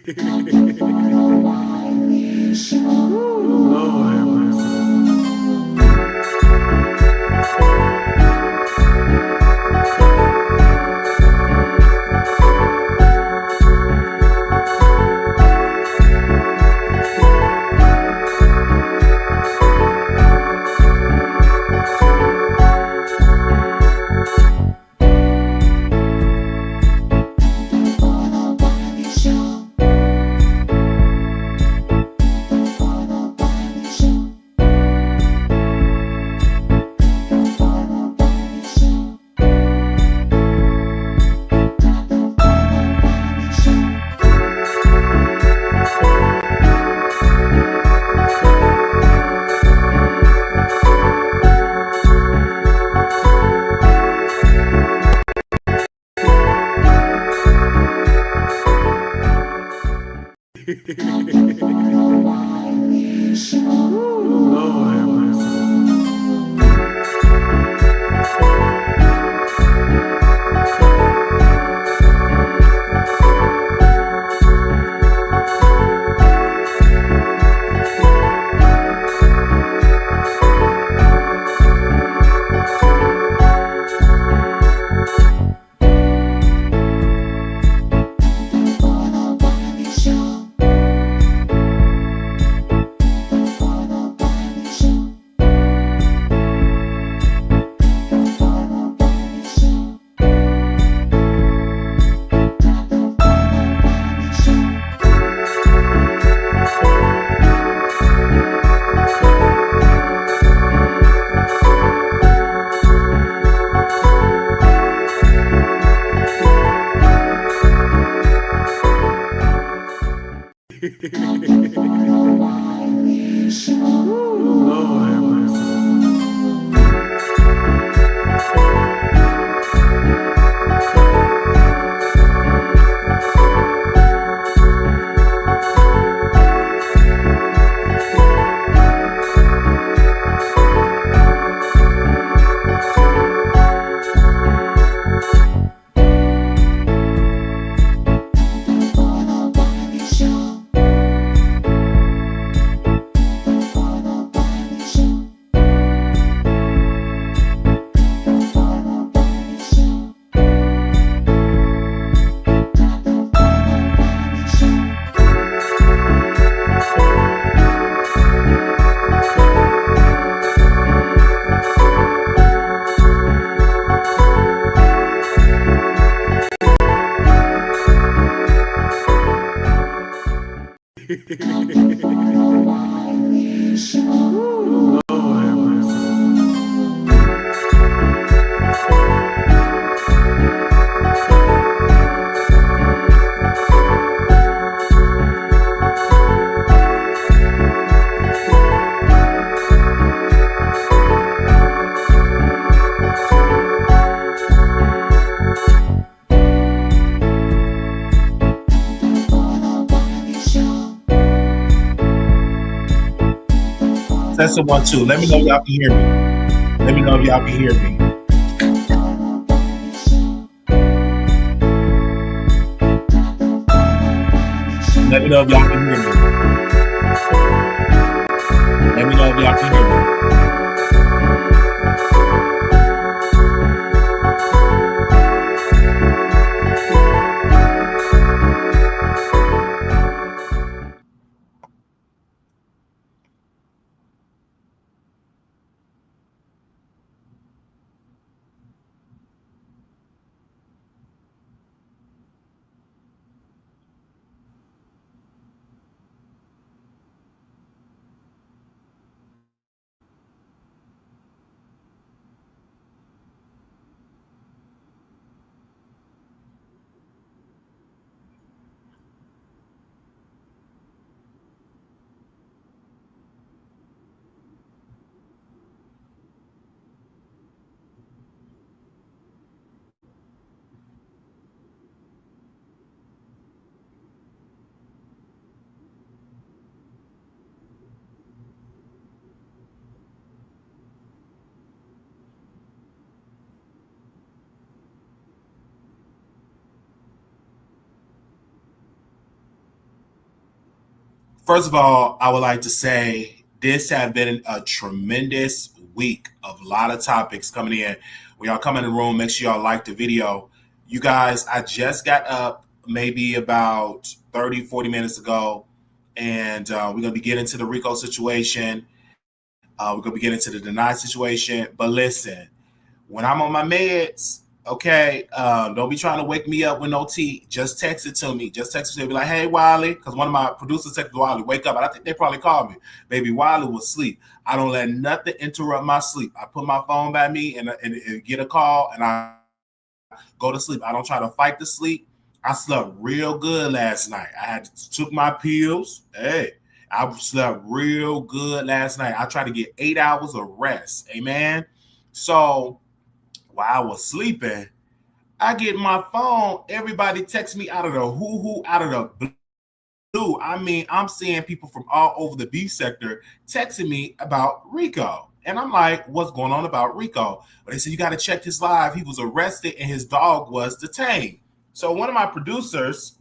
Lord have mercy. Lord have mercy. Lord have mercy. Lord have Testing 1 2. Let me know if y'all can hear me. Let me know if y'all can hear me. Let me know if y'all can hear me. Let me know if y'all can hear me. First of all, I would like to say this has been a tremendous week of a lot of topics coming in. When y'all come in the room, make sure y'all like the video. You guys, I just got up maybe about 30, 40 minutes ago, and we're going to be getting into the Rico situation. We're going to be getting into the Denay situation. But listen, when I'm on my meds, okay, don't be trying to wake me up with no tea. Just text it to me. Just text it to me. Be like, hey, Wiley, because one of my producers texted Wiley, wake up. And I think they probably called me. Baby, Wiley was asleep. I don't let nothing interrupt my sleep. I put my phone by me and get a call, and I go to sleep. I don't try to fight the sleep. I slept real good last night. Took my pills. Hey, I slept real good last night. I tried to get 8 hours of rest. Amen. So while I was sleeping, I get my phone. Everybody texts me out of the hoo-hoo, out of the blue. I mean, I'm seeing people from all over the B sector texting me about Rico. And I'm like, what's going on about Rico? But they said, you got to check his live. He was arrested and his dog was detained. So one of my producers,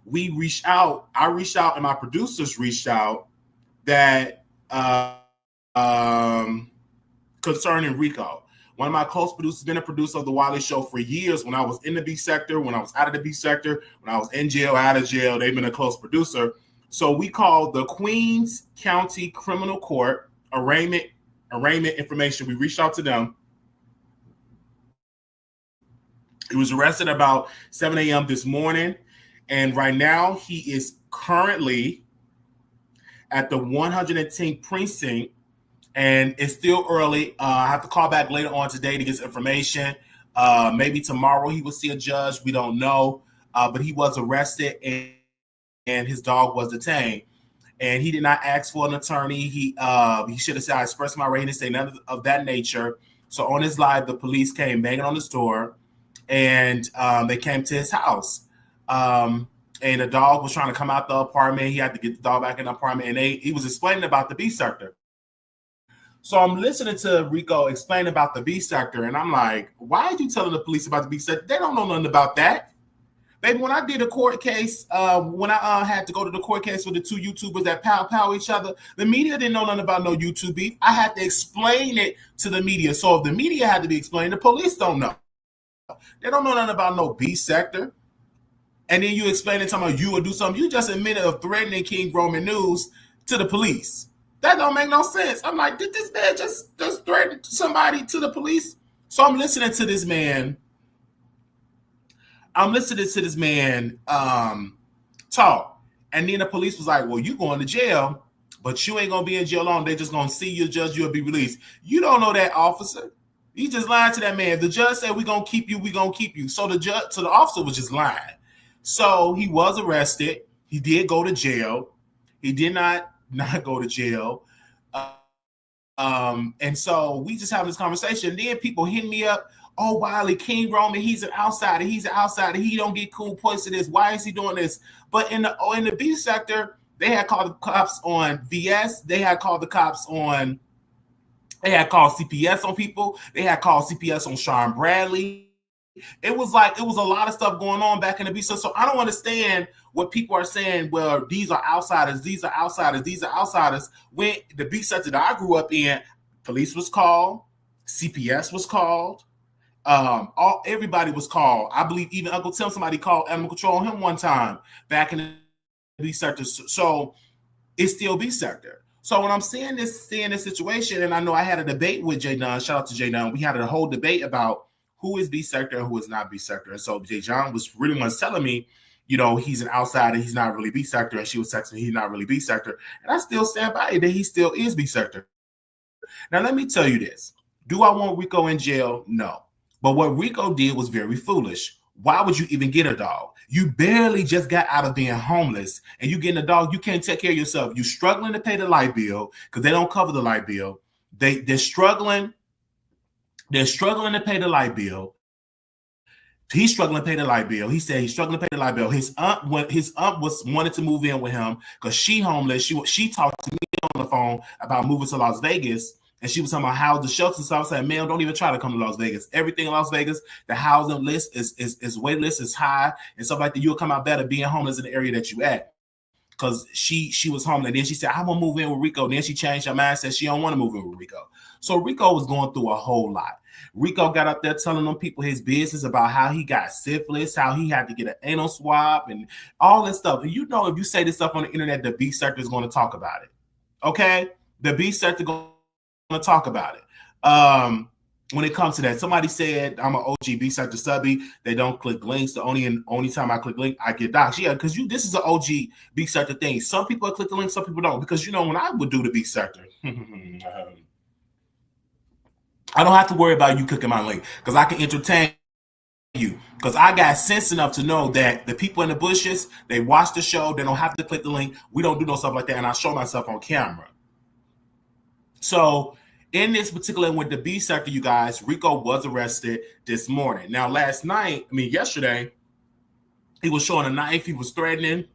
we reached out. I reached out and my producers reached out that concerning Rico. One of my close producers, been a producer of the Wiley Show for years. When I was in the B sector, when I was out of the B sector, when I was in jail, out of jail, they've been a close producer. So we called the Queens County Criminal Court arraignment information. We reached out to them. He was arrested about 7 a.m. this morning. And right now he is currently at the 110th precinct. And it's still early. I have to call back later on today to get information. Maybe tomorrow he will see a judge. We don't know. But he was arrested and his dog was detained. And he did not ask for an attorney. He should have said, I expressed my right. He didn't say none of that nature. So on his live, the police came banging on his door. And they came to his house. And the dog was trying to come out the apartment. He had to get the dog back in the apartment. And he was explaining about the B sector. So I'm listening to Rico explain about the B sector. And I'm like, why are you telling the police about the B sector? They don't know nothing about that. Baby, when I did a court case, when I had to go to the court case with the two YouTubers that pow each other, the media didn't know nothing about no YouTube beef. I had to explain it to the media. So if the media had to be explained, the police don't know. They don't know nothing about no B sector. And then you explain it to them, you would do something. You just admitted of threatening King Roman News to the police. That don't make no sense. I'm like, did this man just threaten somebody to the police? So I'm listening to this man. Talk. And then the police was like, well, you going to jail, but you ain't going to be in jail long. They just going to see you, judge, you'll be released. You don't know that, officer. He just lied to that man. If the judge said, we're going to keep you, we're going to keep you. So the officer was just lying. So he was arrested. He did go to jail. He did not go to jail. And so we just having this conversation. Then people hit me up. Oh, Wiley, King Roman, he's an outsider. He's an outsider. He don't get cool points to this. Why is he doing this? But in the B sector, they had called the cops on VS. They had called CPS on people. They had called CPS on Sean Bradley. It was a lot of stuff going on back in the B sector. So I don't understand what people are saying. Well, these are outsiders. These are outsiders. These are outsiders. When the B sector that I grew up in, police was called, CPS was called, everybody was called. I believe even Uncle Tim, somebody called animal control on him one time back in the B sector. So it's still B sector. So when I'm seeing this situation, and I know I had a debate with J Dunn. Shout out to J Dunn. We had a whole debate about who is B sector and who is not B sector. And so J John was really much telling me, he's an outsider. He's not really B sector. And she was texting me, he's not really B sector. And I still stand by it that he still is B sector. Now, let me tell you this. Do I want Rico in jail? No. But what Rico did was very foolish. Why would you even get a dog? You barely just got out of being homeless and you getting a dog. You can't take care of yourself. You're struggling to pay the light bill because they don't cover the light bill. They're struggling. They're struggling to pay the light bill. He's struggling to pay the light bill. He said he's struggling to pay the light bill. His aunt wanted to move in with him because she homeless. She talked to me on the phone about moving to Las Vegas. And she was talking about how the shelter. So I was saying, man, don't even try to come to Las Vegas. Everything in Las Vegas, the housing list is wait list is high and stuff like that. You'll come out better being homeless in the area that you at. because she was home. And then she said, I'm gonna move in with Rico. Then she changed her mind, said she don't want to move in with Rico. So Rico was going through a whole lot. Rico got up there telling them people his business about how he got syphilis, how he had to get an anal swab, and all this stuff. And you know, if you say this stuff on the internet, the B sector is going to talk about it. Okay? The B sector going to talk about it. When it comes to that, somebody said I'm an OG B sector subby. They don't click links. The only time I click link, I get doxxed. Yeah, because this is an OG B sector thing. Some people click the link, some people don't. Because when I would do the B sector, I don't have to worry about you clicking my link because I can entertain you. Because I got sense enough to know that the people in the bushes, they watch the show, they don't have to click the link. We don't do no stuff like that, and I show myself on camera. So in this particular with the B sector, you guys, Rico was arrested this morning. Now, yesterday, he was showing a knife. He was threatening.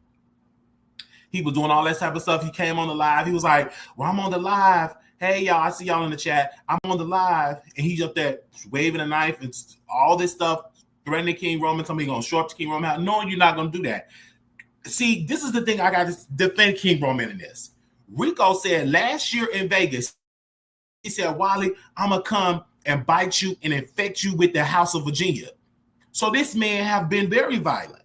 He was doing all that type of stuff. He came on the live. He was like, well, I'm on the live. Hey, y'all, I see y'all in the chat. I'm on the live. And he's up there waving a knife and all this stuff, threatening King Roman. Somebody going to show up to King Roman. No, you're not going to do that. See, this is the thing I got to defend King Roman in this. Rico said last year in Vegas, he said, Wiley, I'm going to come and bite you and infect you with the House of Virginia. So this man have been very violent.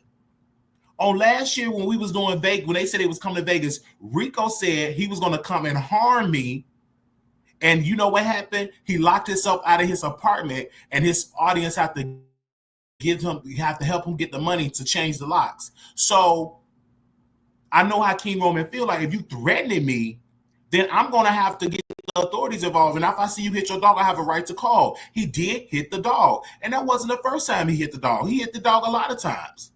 On last year when we was doing Vegas, when they said they was coming to Vegas, Rico said he was going to come and harm me. And you know what happened? He locked himself out of his apartment, and his audience have to help him get the money to change the locks. So I know how King Roman feel like. If you threatening me, then I'm going to have to get the authorities involved. And if I see you hit your dog, I have a right to call. He did hit the dog. And that wasn't the first time he hit the dog. He hit the dog a lot of times.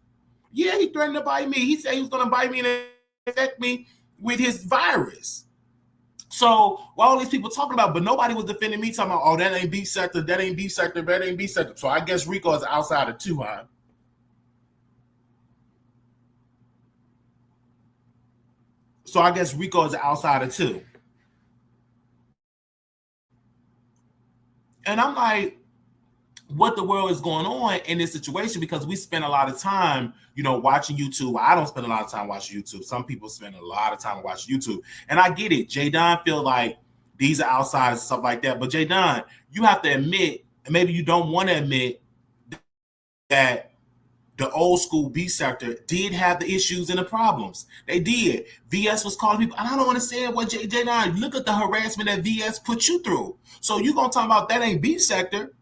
Yeah, he threatened to bite me. He said he was going to bite me and infect me with his virus. So what all these people talking about, but nobody was defending me, talking about, oh, that ain't B sector, that ain't B sector, that ain't B sector. So I guess Rico is outside of two, huh? So I guess Rico is outside of two. And I'm like, what the world is going on in this situation? Because we spend a lot of time, watching YouTube. I don't spend a lot of time watching YouTube. Some people spend a lot of time watching YouTube. And I get it. J Don feel like these are outsiders and stuff like that. But J Don, you have to admit, and maybe you don't want to admit, that the old school B sector did have the issues and the problems. They did. VS was calling people, and I don't understand what J Don, look at the harassment that VS put you through. So you gonna talk about that ain't B sector?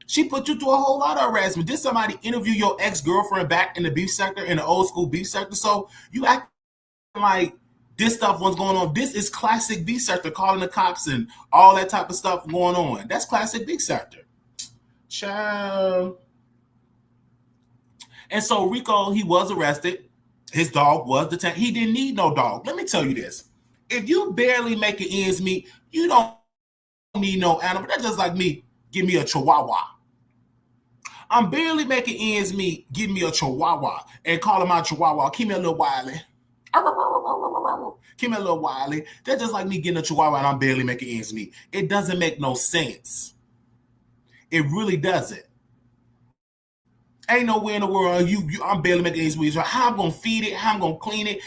She put you through a whole lot of harassment. Did somebody interview your ex-girlfriend back in the beef sector, in the old school beef sector? So you act like this stuff was going on. This is classic beef sector, calling the cops and all that type of stuff going on. That's classic beef sector. Child. And so Rico, he was arrested. His dog was detained. He didn't need no dog. Let me tell you this. If you barely making ends meet, you don't need no animal. That's just like me. Give me a chihuahua. I'm barely making ends meet. Give me a chihuahua and call him out chihuahua. Keep me a little Wiley. Keep me a little Wiley. That's just like me getting a chihuahua and I'm barely making ends meet. It doesn't make no sense. It really doesn't. Ain't nowhere in the world I'm barely making ends meet. How I'm gonna feed it? How I'm gonna clean it?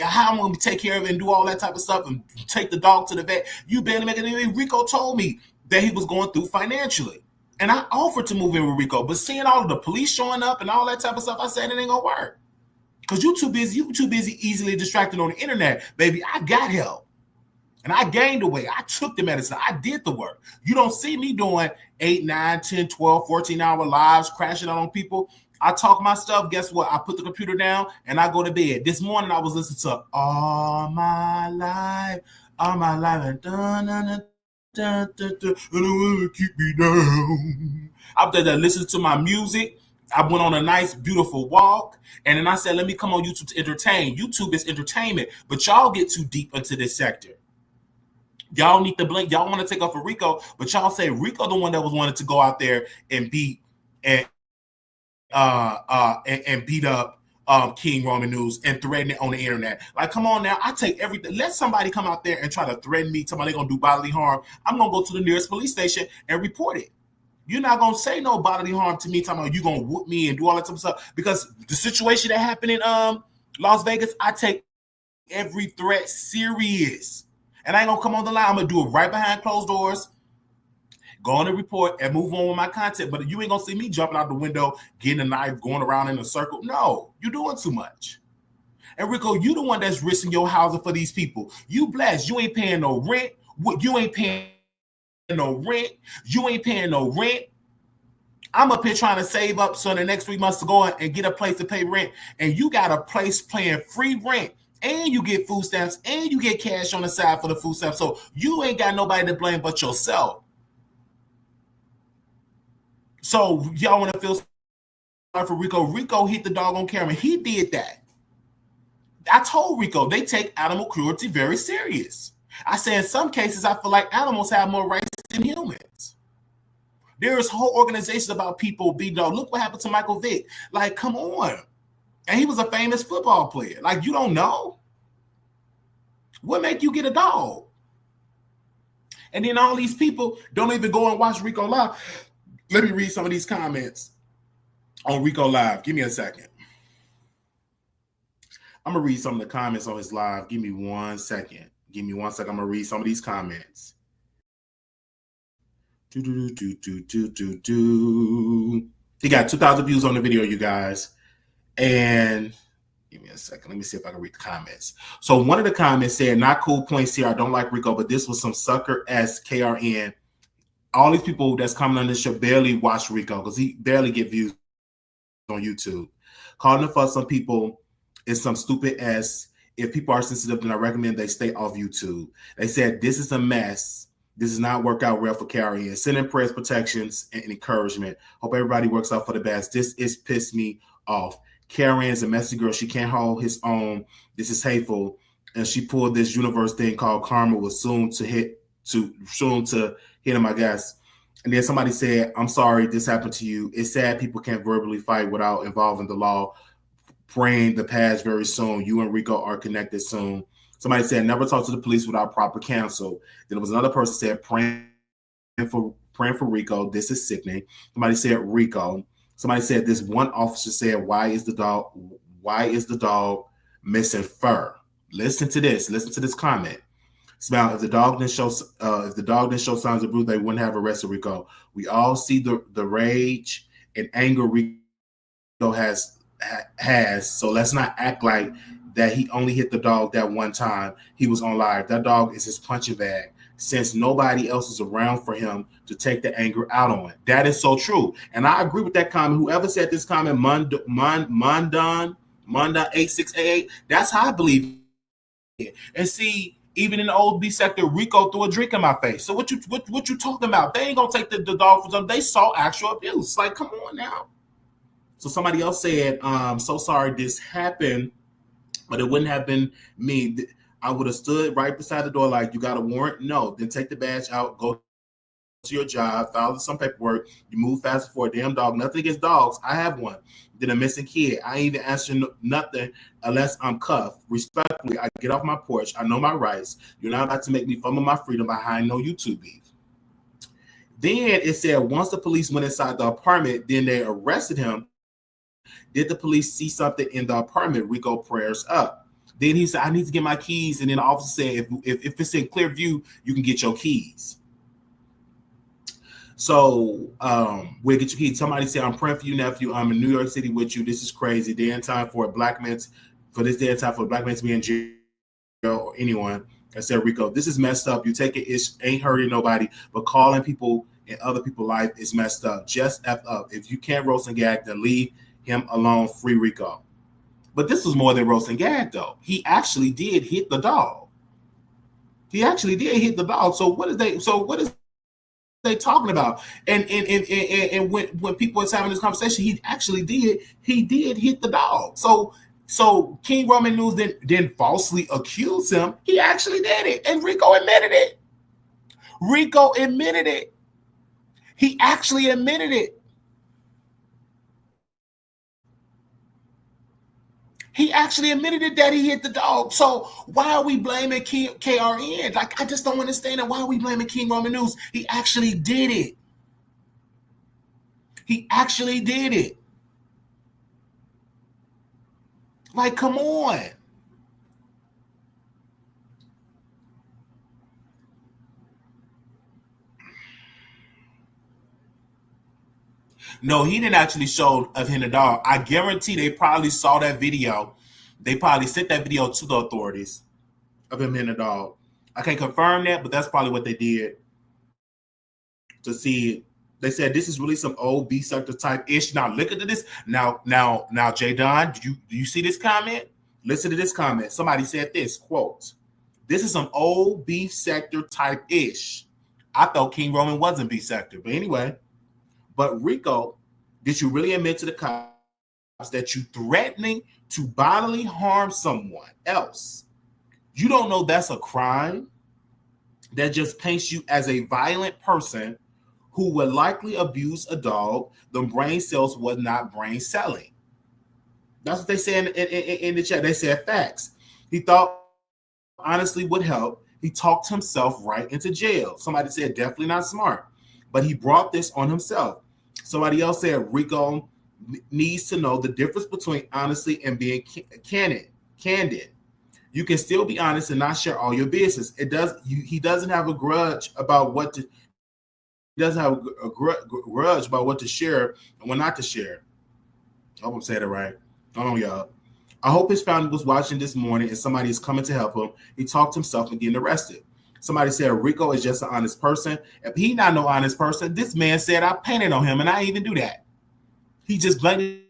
How I'm gonna take care of it and do all that type of stuff and take the dog to the vet. You barely making ends meet. Rico told me that he was going through financially. And I offered to move in with Rico, but seeing all of the police showing up and all that type of stuff, I said it ain't gonna work. Because you too busy easily distracted on the internet. Baby, I got help. And I gained the weight. I took the medicine. I did the work. You don't see me doing 8, 9, 10, 12, 14-hour lives, crashing out on people. I talk my stuff. Guess what? I put the computer down and I go to bed. This morning I was listening to All My Life, and dun, keep me down. I was there listening to my music. I went on a nice, beautiful walk, and then I said, let me come on YouTube to entertain. YouTube is entertainment, but y'all get too deep into this sector. Y'all need to blink. Y'all want to take off for Rico, but y'all say Rico the one that was wanted to go out there and beat and beat up King Roman News and threaten it on the internet. Like, come on now. I take everything. Let somebody come out there and try to threaten me, somebody going to do bodily harm. I'm going to go to the nearest police station and report it. You're not going to say no bodily harm to me, talking about you going to whoop me and do all that type of stuff. Because the situation that happened in Las Vegas, I take every threat serious. And I ain't gonna come on the line. I'm gonna do it right behind closed doors, go on the report, and move on with my content. But you ain't gonna see me jumping out the window, getting a knife, going around in a circle. No, you're doing too much. And Rico, you the one that's risking your housing for these people. You blessed. You ain't paying no rent. You ain't paying no rent. You ain't paying no rent. I'm up here trying to save up so in the next 3 months to go and get a place to pay rent. And you got a place paying free rent. And you get food stamps. And you get cash on the side for the food stamps. So you ain't got nobody to blame but yourself. So y'all want to feel sorry for Rico. Rico hit the dog on camera. He did that. I told Rico they take animal cruelty very serious. I say in some cases, I feel like animals have more rights than humans. There's whole organizations about people being dog. Look what happened to Michael Vick. Like, come on. And he was a famous football player. Like, you don't know? What make you get a dog? And then all these people don't even go and watch Rico Live. Let me read some of these comments on Rico Live. Give me a second. I'm going to read some of the comments on his live. Give me 1 second. I'm going to read some of these comments. He got 2,000 views on the video, you guys. And give me a second. Let me see if I can read the comments. So one of the comments said, not cool points here. I don't like Rico, but this was some sucker S KRN. All these people that's coming on this show barely watch Rico because he barely get views on YouTube. Calling him for some people is some stupid S. If people are sensitive, then I recommend they stay off YouTube. They said, this is a mess. This does not work out well for Carrie. Sending prayers, protections, and encouragement. Hope everybody works out for the best. This is pissed me off. Karen is a messy girl. She can't hold his own. This is hateful. And she pulled this universe thing called karma was soon to hit him, I guess. And then somebody said, I'm sorry this happened to you. It's sad people can't verbally fight without involving the law. Praying the past very soon. You and Rico are connected soon. Somebody said, never talk to the police without proper counsel. Then there was another person said, praying for Rico. This is sickening. Somebody said Rico. Somebody said this one officer said, why is the dog missing fur? Listen to this comment. Smile. If the dog didn't show signs of bruise, they wouldn't have arrested Rico. We all see the rage and anger Rico has. So let's not act like that he only hit the dog that one time he was on live. That dog is his punching bag since nobody else is around for him to take the anger out on. That is so true. And I agree with that comment. Whoever said this comment, Mondan 8688, that's how I believe it. And see, even in the old B sector, Rico threw a drink in my face. So what you talking about? They ain't gonna take the dog for something. They saw actual abuse. Like, come on now. So somebody else said, so sorry this happened, but it wouldn't have been me. I would have stood right beside the door like, you got a warrant? No. Then take the badge out, go to your job, file some paperwork. You move faster for a damn dog. Nothing against dogs. I have one. Then a missing kid. I ain't even answer nothing unless I'm cuffed. Respectfully, I get off my porch. I know my rights. You're not about to make me fumble my freedom behind no YouTube beef. Then it said once the police went inside the apartment, then they arrested him. Did the police see something in the apartment? Rico prayers up. Then he said, I need to get my keys. And then the officer said, if it's in clear view, you can get your keys. So we'll get your keys. Somebody said, I'm praying for you, nephew. I'm in New York City with you. This is crazy. Day and time for a black man to be in jail or anyone. I said, Rico, this is messed up. You take it, it ain't hurting nobody, but calling people in other people's life is messed up. Just F up. If you can't roast and gag, then leave him alone. Free Rico. But this was more than roast and gag, though. He actually did hit the dog. So what is they talking about? And when people was having this conversation, he did hit the dog. So King Roman News didn't falsely accuse him. He actually did it, and Rico admitted it. He actually admitted it. He actually admitted it that he hit the dog. So why are we blaming KRN? Like, I just don't understand it. Why are we blaming King Roman News? He actually did it. Like, come on. No, he didn't actually show of him the dog. I guarantee they probably saw that video. They probably sent that video to the authorities of him hitting the dog. I can't confirm that, but that's probably what they did to see it. They said this is really some old B sector type ish. Now look at this. Now, J Don, do you see this comment? Listen to this comment. Somebody said this quote: "This is some old B sector type ish." I thought King Roman wasn't B sector, but anyway. But Rico, did you really admit to the cops that you threatening to bodily harm someone else? You don't know that's a crime? That just paints you as a violent person who would likely abuse a dog. The brain cells was not brain selling. That's what they said in the chat. They said facts. He thought honestly would help. He talked himself right into jail. Somebody said definitely not smart, but he brought this on himself. Somebody else said Rico needs to know the difference between honesty and being candid. You can still be honest and not share all your business. He doesn't have a grudge about what to. He doesn't have a grudge about what to share and what not to share. I hope I'm saying it right. Hold on, y'all. I hope his family was watching this morning and somebody is coming to help him. He talked himself and getting arrested. Somebody said Rico is just an honest person. If he not no honest person, this man said I painted on him and I didn't even do that. He just blamed.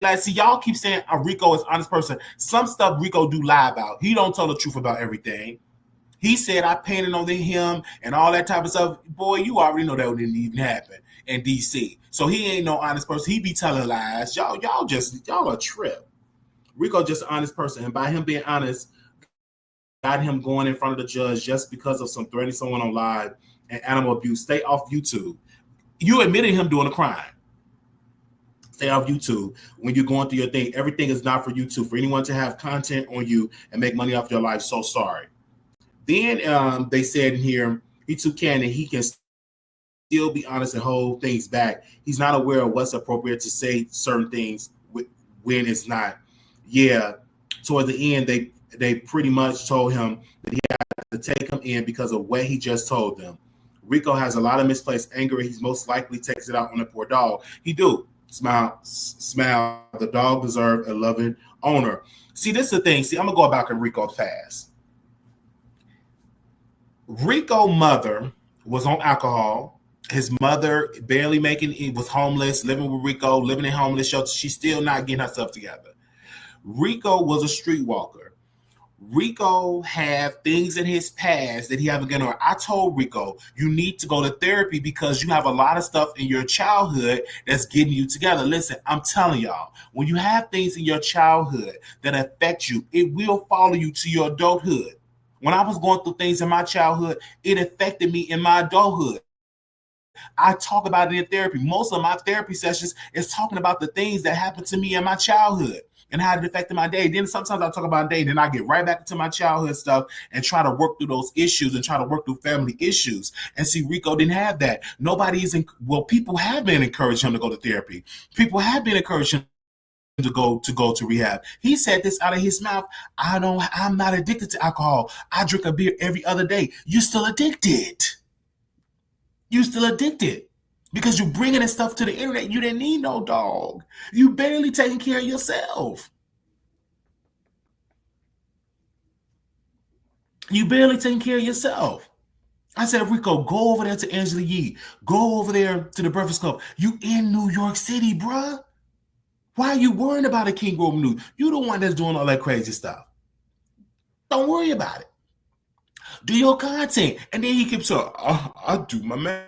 Like, see, y'all keep saying Rico is an honest person. Some stuff Rico do lie about. He don't tell the truth about everything. He said I painted on him and all that type of stuff. Boy, you already know that didn't even happen in DC. So he ain't no honest person. He be telling lies. Y'all a trip. Rico just an honest person. And by him being honest, got him going in front of the judge just because of some threatening someone on live and animal abuse. Stay off YouTube. You admitted him doing a crime. Stay off YouTube when you're going through your thing. Everything is not for YouTube. For anyone to have content on you and make money off your life, so sorry. Then they said in here, he too can and he can still be honest and hold things back. He's not aware of what's appropriate to say certain things when it's not. Yeah, toward the end, they pretty much told him that he had to take him in because of what he just told them. Rico has a lot of misplaced anger. He's most likely takes it out on the poor dog. He do. Smile. The dog deserves a loving owner. See, this is the thing. See, I'm going to go back on Rico fast. Rico's mother was on alcohol. His mother barely was homeless, living with Rico, living in homeless shelter. She's still not getting herself together. Rico was a streetwalker. Rico had things in his past that he haven't gotten on. I told Rico, you need to go to therapy because you have a lot of stuff in your childhood that's getting you together. Listen, I'm telling y'all, when you have things in your childhood that affect you, it will follow you to your adulthood. When I was going through things in my childhood, it affected me in my adulthood. I talk about it in therapy. Most of my therapy sessions is talking about the things that happened to me in my childhood and how it affected my day. Then sometimes I talk about day, then I get right back into my childhood stuff and try to work through those issues and try to work through family issues. And see, Rico didn't have that. People have been encouraging him to go to therapy. People have been encouraging him to go to rehab. He said this out of his mouth. I'm not addicted to alcohol. I drink a beer every other day. You're still addicted. You're still addicted because you're bringing this stuff to the internet. You didn't need no dog. You barely taking care of yourself. You barely taking care of yourself. I said, Rico, go over there to Angela Yee. Go over there to the Breakfast Club. You in New York City, bruh. Why are you worrying about a King Roman News? You the one that's doing all that crazy stuff. Don't worry about it. Do your content. And then he keeps saying, I do my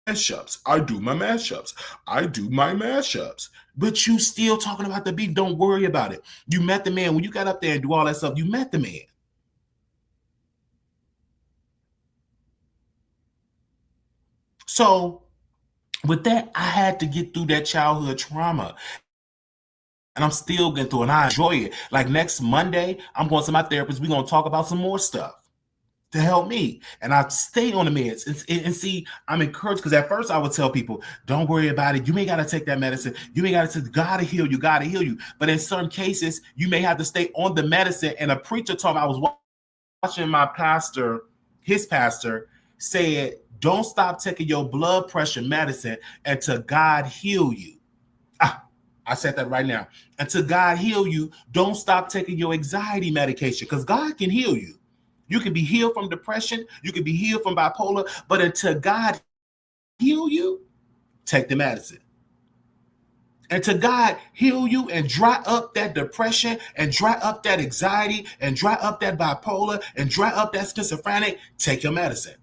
mashups. I do my mashups. I do my mashups. But you still talking about the beef. Don't worry about it. You met the man. When you got up there and do all that stuff, you met the man. So with that, I had to get through that childhood trauma. And I'm still getting through it. And I enjoy it. Like next Monday, I'm going to my therapist. We're going to talk about some more stuff to help me. And I stay on the meds. And see, I'm encouraged because at first I would tell people, don't worry about it. You may got to take that medicine. You may got to God to heal you. God to heal you. But in certain cases, you may have to stay on the medicine. And a preacher told me, I was watching my pastor, his pastor, said Don't stop taking your blood pressure medicine until God heal you. I said that right now. Until God heal you, don't stop taking your anxiety medication because God can heal you. You can be healed from depression. You can be healed from bipolar. But until God heal you, take the medicine. Until God heal you and dry up that depression and dry up that anxiety and dry up that bipolar and dry up that schizophrenic, take your medicine.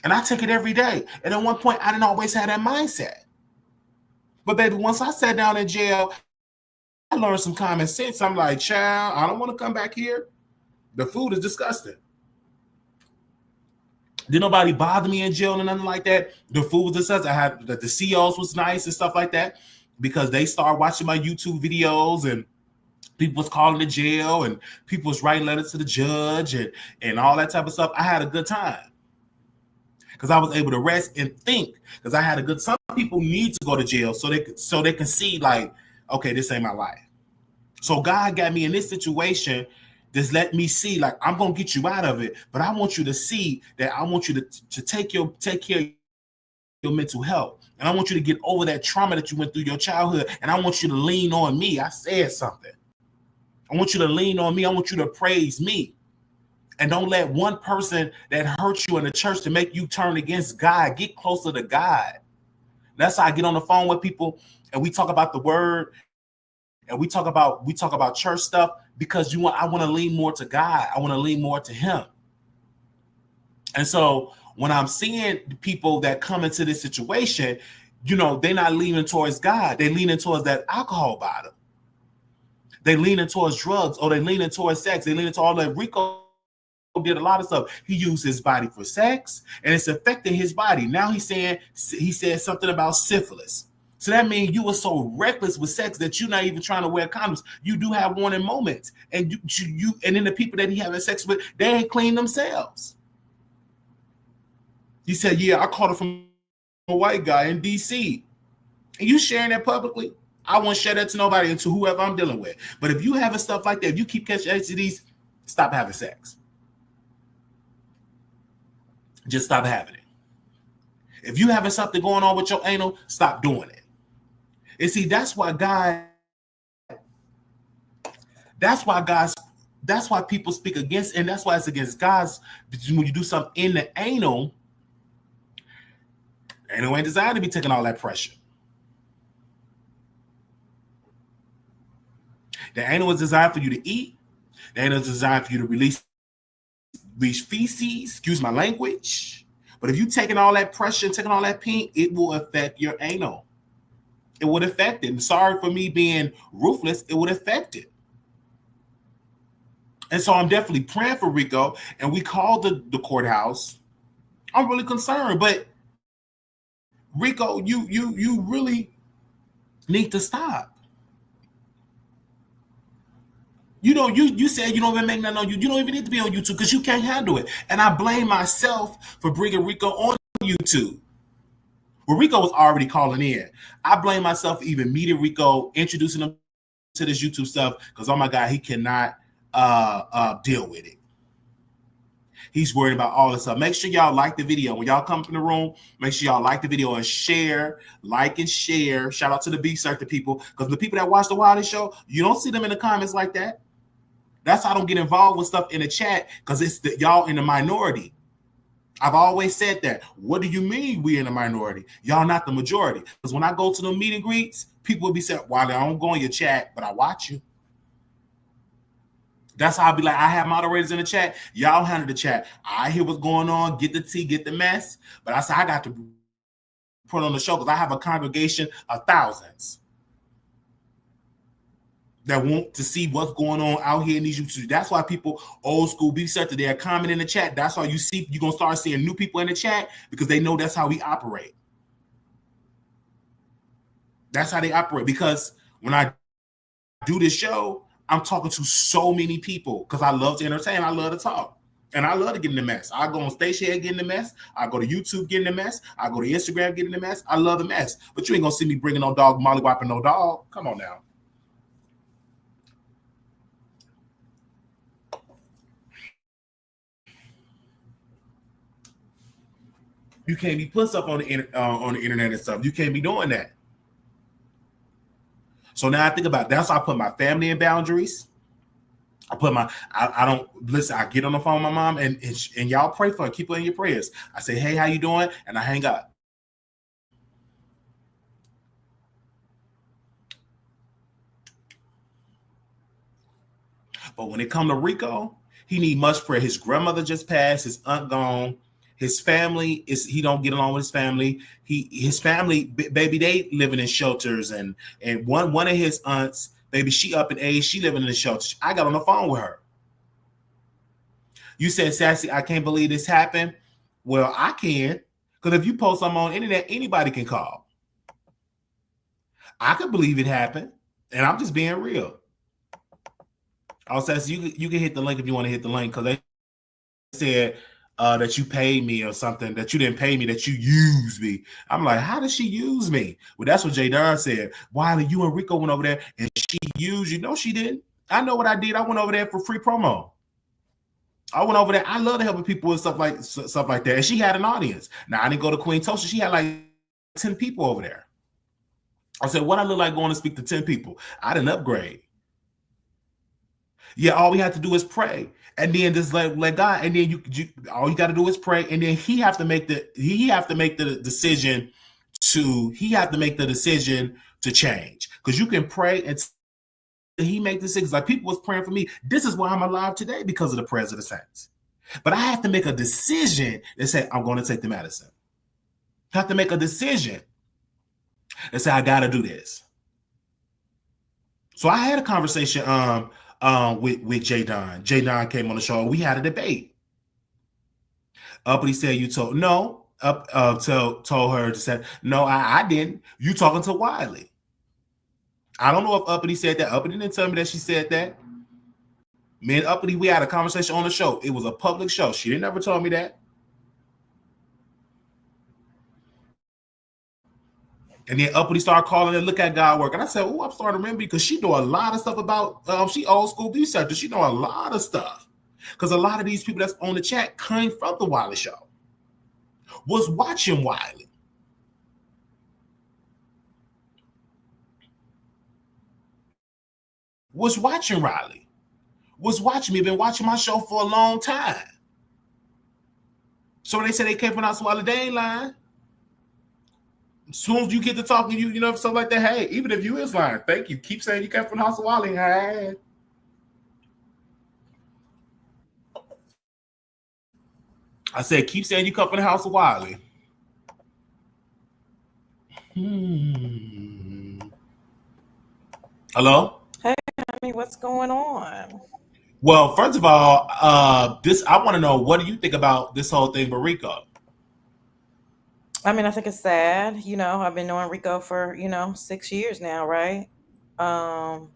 And I take it every day. And at one point, I didn't always have that mindset. But baby, once I sat down in jail, I learned some common sense. I'm like, child, I don't want to come back here. The food is disgusting. Did nobody bother me in jail or nothing like that? The food was disgusting. I had the COs was nice and stuff like that because they started watching my YouTube videos and people was calling the jail and people was writing letters to the judge and all that type of stuff. I had a good time because I was able to rest and think because I had a good. Some people need to go to jail so they can see like, okay, this ain't my life. So God got me in this situation. Just let me see, like I'm gonna get you out of it, but I want you to see that I want you to take care of your mental health, and I want you to get over that trauma that you went through your childhood, and I want you to lean on me. I said something. I want you to lean on me. I want you to praise me, and don't let one person that hurt you in the church to make you turn against God. Get closer to God. That's how I get on the phone with people, and we talk about the word. And we talk about church stuff because I want to lean more to God. I want to lean more to Him. And so when I'm seeing people that come into this situation, they're not leaning towards God. They're leaning towards that alcohol bottle. They leaning towards drugs, or they leaning towards sex. They leaning to all that. Rico did a lot of stuff. He used his body for sex, and it's affecting his body. Now he said something about syphilis. So that means you were so reckless with sex that you're not even trying to wear condoms. You do have warning moments, and and then the people that he having sex with, they ain't clean themselves. He said, "Yeah, I caught it from a white guy in D.C." And you sharing that publicly? I won't share that to nobody and to whoever I'm dealing with. But if you having stuff like that, if you keep catching STDs, stop having sex. Just stop having it. If you having something going on with your anal, stop doing it. And see, that's why people speak against, and that's why it's against God's. When you do something in the anal ain't designed to be taking all that pressure. The anal is designed for you to eat. The anal is designed for you to release feces, excuse my language. But if you're taking all that pressure, taking all that pain, it will affect your anal. It would affect it. And sorry for me being ruthless, it would affect it. And so I'm definitely praying for Rico. And we called the courthouse. I'm really concerned. But Rico, you really need to stop. You said you don't even make nothing on YouTube. You don't even need to be on YouTube because you can't handle it. And I blame myself for bringing Rico on YouTube. Well, Rico was already calling in. I blame myself for even meeting Rico, introducing him to this YouTube stuff because, oh my God, he cannot deal with it. He's worried about all this stuff. Make sure y'all like the video. When y'all come in the room, make sure y'all like the video and share, like and share. Shout out to the B-Circuit people because the people that watch the Wiley show, you don't see them in the comments like that. That's how I don't get involved with stuff in the chat because it's y'all in the minority. I've always said that. What do you mean we in the minority? Y'all not the majority. Because when I go to the meet and greets, people will be saying, Wiley, I don't go in your chat, but I watch you. That's how I'll be like, I have moderators in the chat. Y'all handle the chat. I hear what's going on, get the tea, get the mess. But I said, I got to put on the show because I have a congregation of thousands that want to see what's going on out here in these YouTube. That's why people, old school, be certain they're commenting in the chat. That's why you're going to start seeing new people in the chat because they know that's how we operate. That's how they operate. Because when I do this show, I'm talking to so many people because I love to entertain. I love to talk. And I love to get in the mess. I go on stage here, get in the mess. I go to YouTube, get in the mess. I go to Instagram, get in the mess. I love the mess. But you ain't going to see me bringing no dog, mollywopping no dog. Come on now. You can't be putting stuff on the internet and stuff. You can't be doing that. So now I think about it. That's why I put my family in boundaries. I don't listen. I get on the phone with my mom and y'all pray for her. Keep her in your prayers. I say, hey, how you doing? And I hang up. But when it come to Rico, he need much prayer. His grandmother just passed. His aunt gone. His family he don't get along with his family. His family, baby, they living in shelters, and one of his aunts, baby, she up in age. She living in the shelters. I got on the phone with her. You said, Sassy, I can't believe this happened. Well, I can, because if you post something on the internet, anybody can call. I could believe it happened, and I'm just being real. I'll say, so you can hit the link if you want to hit the link, because they said that you paid me or something, that you didn't pay me, that you used me. I'm like, how did she use me? Well, that's what J Don said. Wiley, you and Rico went over there and she used you. No, she didn't. I know what I did. I went over there for free promo. I went over there. I love to help people with stuff like that. And she had an audience. Now, I didn't go to Queen Tosha. She had like 10 people over there. I said, what I look like going to speak to 10 people? I didn't upgrade. Yeah, all we have to do is pray, and then just let God, and then you all you got to do is pray, and then he have to make the decision to change, because you can pray and he make decisions. Like, people was praying for me. This is why I'm alive today, because of the prayers of the saints. But I have to make a decision and say, I'm going to take the medicine. I have to make a decision and say, I got to do this. So I had a conversation with J Don. J Don came on the show. We had a debate. Uppity said, you told no. Told her to say, no, I didn't. You talking to Wiley. I don't know if Uppity said that. Uppity didn't tell me that she said that. Me and Uppity, we had a conversation on the show. It was a public show. She didn't ever tell me that. And then Uppity started calling and look at God work. And I said, oh, I'm starting to remember, because she know a lot of stuff about, she old school researcher. She know a lot of stuff. Because a lot of these people that's on the chat came from the Wiley show. Was watching Wiley. Was watching Riley. Was watching me. Been watching my show for a long time. So when they say they came from House of Wiley, they ain't lying. As soon as you get to talking, you know, stuff like that, hey, even if you is lying, thank you. Keep saying you came from the House of Wiley. Hey. I said, keep saying you come from the House of Wiley. Hello? Hey, honey, what's going on? Well, first of all, I want to know, what do you think about this whole thing with Rico? I mean, I think it's sad. You know, I've been knowing Rico for, 6 years now, right? And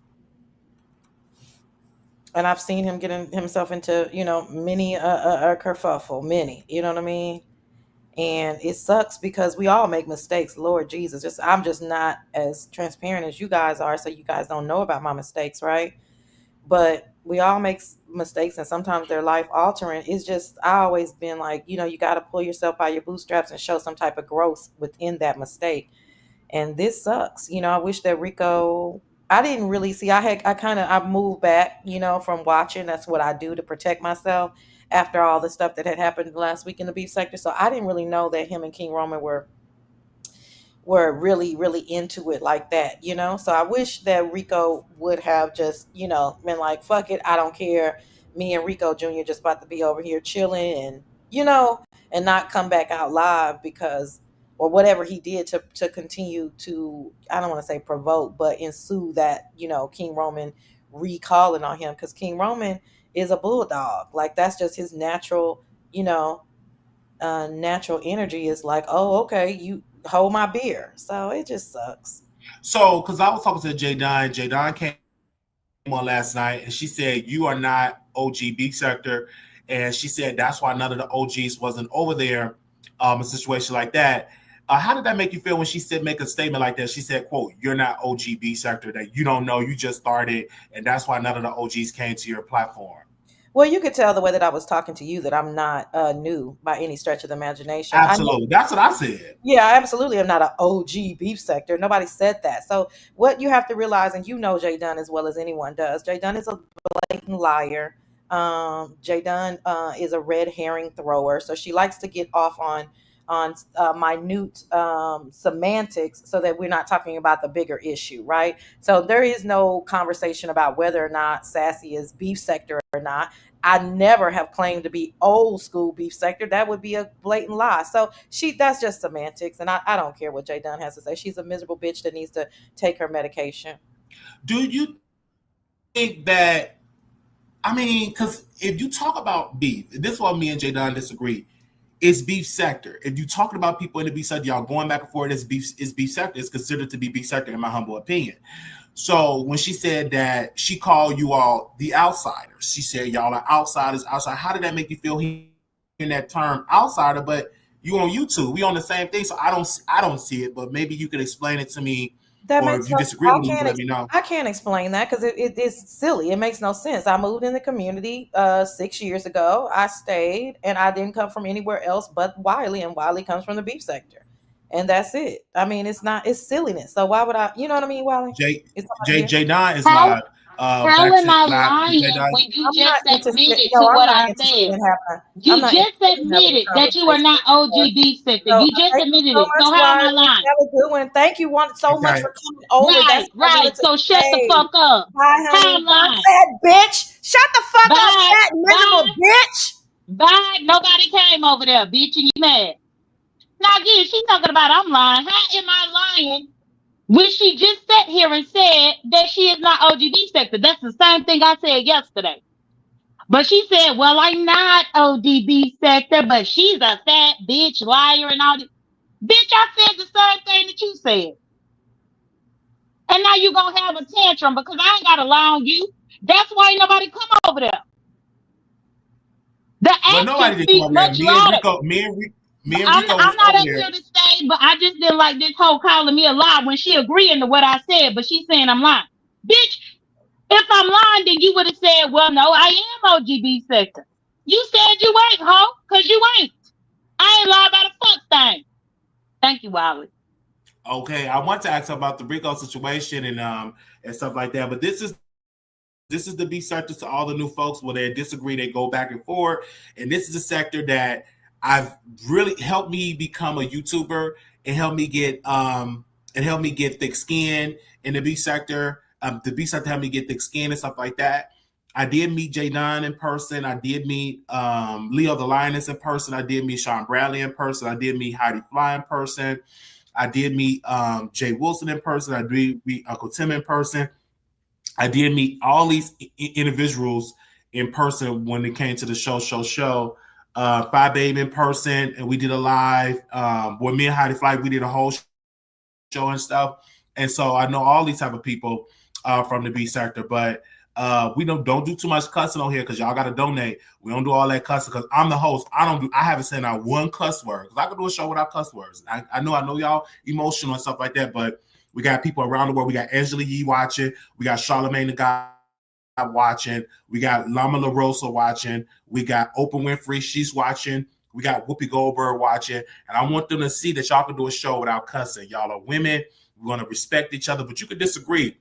I've seen him getting himself into, many a kerfuffle, many, you know what I mean? And it sucks because we all make mistakes, Lord Jesus. I'm just not as transparent as you guys are, so you guys don't know about my mistakes, right? But we all make mistakes, and sometimes they're life altering. It's just, I always been like, you got to pull yourself by your bootstraps and show some type of growth within that mistake. And this sucks. I wish that Rico, I didn't really see, I moved back, from watching. That's what I do to protect myself after all the stuff that had happened last week in the beef sector. So I didn't really know that him and King Roman were really, really into it like that, So I wish that Rico would have just, been like, fuck it, I don't care. Me and Rico Jr. just about to be over here chilling and, and not come back out live because, or whatever he did to continue to, I don't want to say provoke, but ensue that, King Roman recalling on him, because King Roman is a bulldog. Like, that's just his natural, natural energy is like, oh, okay, you hold my beer. So it just sucks. So, because I was talking to J Don came on last night, and she said, you are not OG beef sector. And she said that's why none of the OGs wasn't over there, a situation like that. How did that make you feel when she said, make a statement like that? She said, quote, you're not OG B sector, that you don't know, you just started, and that's why none of the OGs came to your platform. Well, you could tell the way that I was talking to you that I'm not new by any stretch of the imagination. I know. Absolutely. That's what I said. Yeah, I absolutely am not an OG beef sector. Nobody said that. So what you have to realize, and you know Jay Dunn as well as anyone does, Jay Dunn is a blatant liar. Jay Dunn is a red herring thrower, so she likes to get off on minute semantics so that we're not talking about the bigger issue, right? So there is no conversation about whether or not Sassy is beef sector or not. I never have claimed to be old school beef sector. That would be a blatant lie. So that's just semantics, and I don't care what Jay Dunn has to say. She's a miserable bitch that needs to take her medication. Do you think that, I mean, because if you talk about beef, this is why me and Jay Don disagree. It's beef sector. If you're talking about people in the beef sector, y'all going back and forth, it's beef sector. It's considered to be beef sector in my humble opinion. So when she said that she called you all the outsiders, she said y'all are outsiders, outside. How did that make you feel hearing that term outsider? But you on YouTube, we on the same thing. So I don't see it, but maybe you could explain it to me, That or makes if you no. disagree with me, you can let me know. I can't explain that because it is silly. It makes no sense. I moved in the community 6 years ago. I stayed, and I didn't come from anywhere else but Wiley, and Wiley comes from the beef sector, and that's it. I mean, it's not. It's silliness. So why would I? You know what I mean, Wiley? J Is somebody J here? J Don is How live. how am I Live. J lying Don. when you I'm not just interested. admitted No, to I'm what not I interested said? in having. I'm You not just interested in having admitted a that you are conversation not anymore. OGB sector. So You just thank you admitted so it. much, So how am I Wiley. lying? Have a good one. Thank you so much Okay. for coming over. That's Right, what I right. wanted to So shut the say. fuck up. Bye, How honey. I'm Bye, lying? fat bitch. Shut the fuck up, Bye, fat miserable bye, bitch. bye. Nobody came over there, bitch, and you mad. Now again, she's talking about I'm lying. How am I lying when she just sat here and said that she is not OGB sector? That's the same thing I said yesterday. But she said, well, I'm not ODB sector, but she's a fat bitch, liar, and all this. Bitch, I said the same thing that you said. And now you're going to have a tantrum because I ain't got to lie on you. That's why ain't nobody come over there. The Well, actions nobody did come speak over there. much louder. Me and Rico I'm was not over up there. here to stay, but I just didn't like this whole calling me a lie when she agreeing to what I said, but she's saying I'm lying. Bitch, if I'm lying, then you would have said, well, no, I am OGB sector. You said you ain't, ho, because you ain't. I ain't lie about a fuck thing. Thank you, Wiley. Okay, I want to ask about the Rico situation and stuff like that. But this is the B sector to all the new folks where they disagree, they go back and forth. And this is a sector that I've really helped me become a YouTuber and help me get thick skin in the B sector. The B sector helped me get thick skin and stuff like that. I did meet Jay Dunn in person. I did meet Leo the Lioness in person. I did meet Sean Bradley in person. I did meet Heidi Fly in person. I did meet Jay Wilson in person. I did meet Uncle Tim in person. I did meet all these individuals in person when it came to the show. Five Babe in person, and we did a live. With me and Heidi Fly, we did a whole show and stuff. And so I know all these type of people from the B sector, but we don't do too much cussing on here because y'all got to donate. We don't do all that cussing because I'm the host. I haven't said out one cuss word because I could do a show without cuss words. I know y'all emotional and stuff like that, but we got people around the world. We got Angela Yee watching. We got Charlamagne the God watching. We got Lama LaRosa watching. We got Oprah Winfrey. She's watching. We got Whoopi Goldberg watching. And I want them to see that y'all can do a show without cussing. Y'all are women. We're going to respect each other, but you can disagree.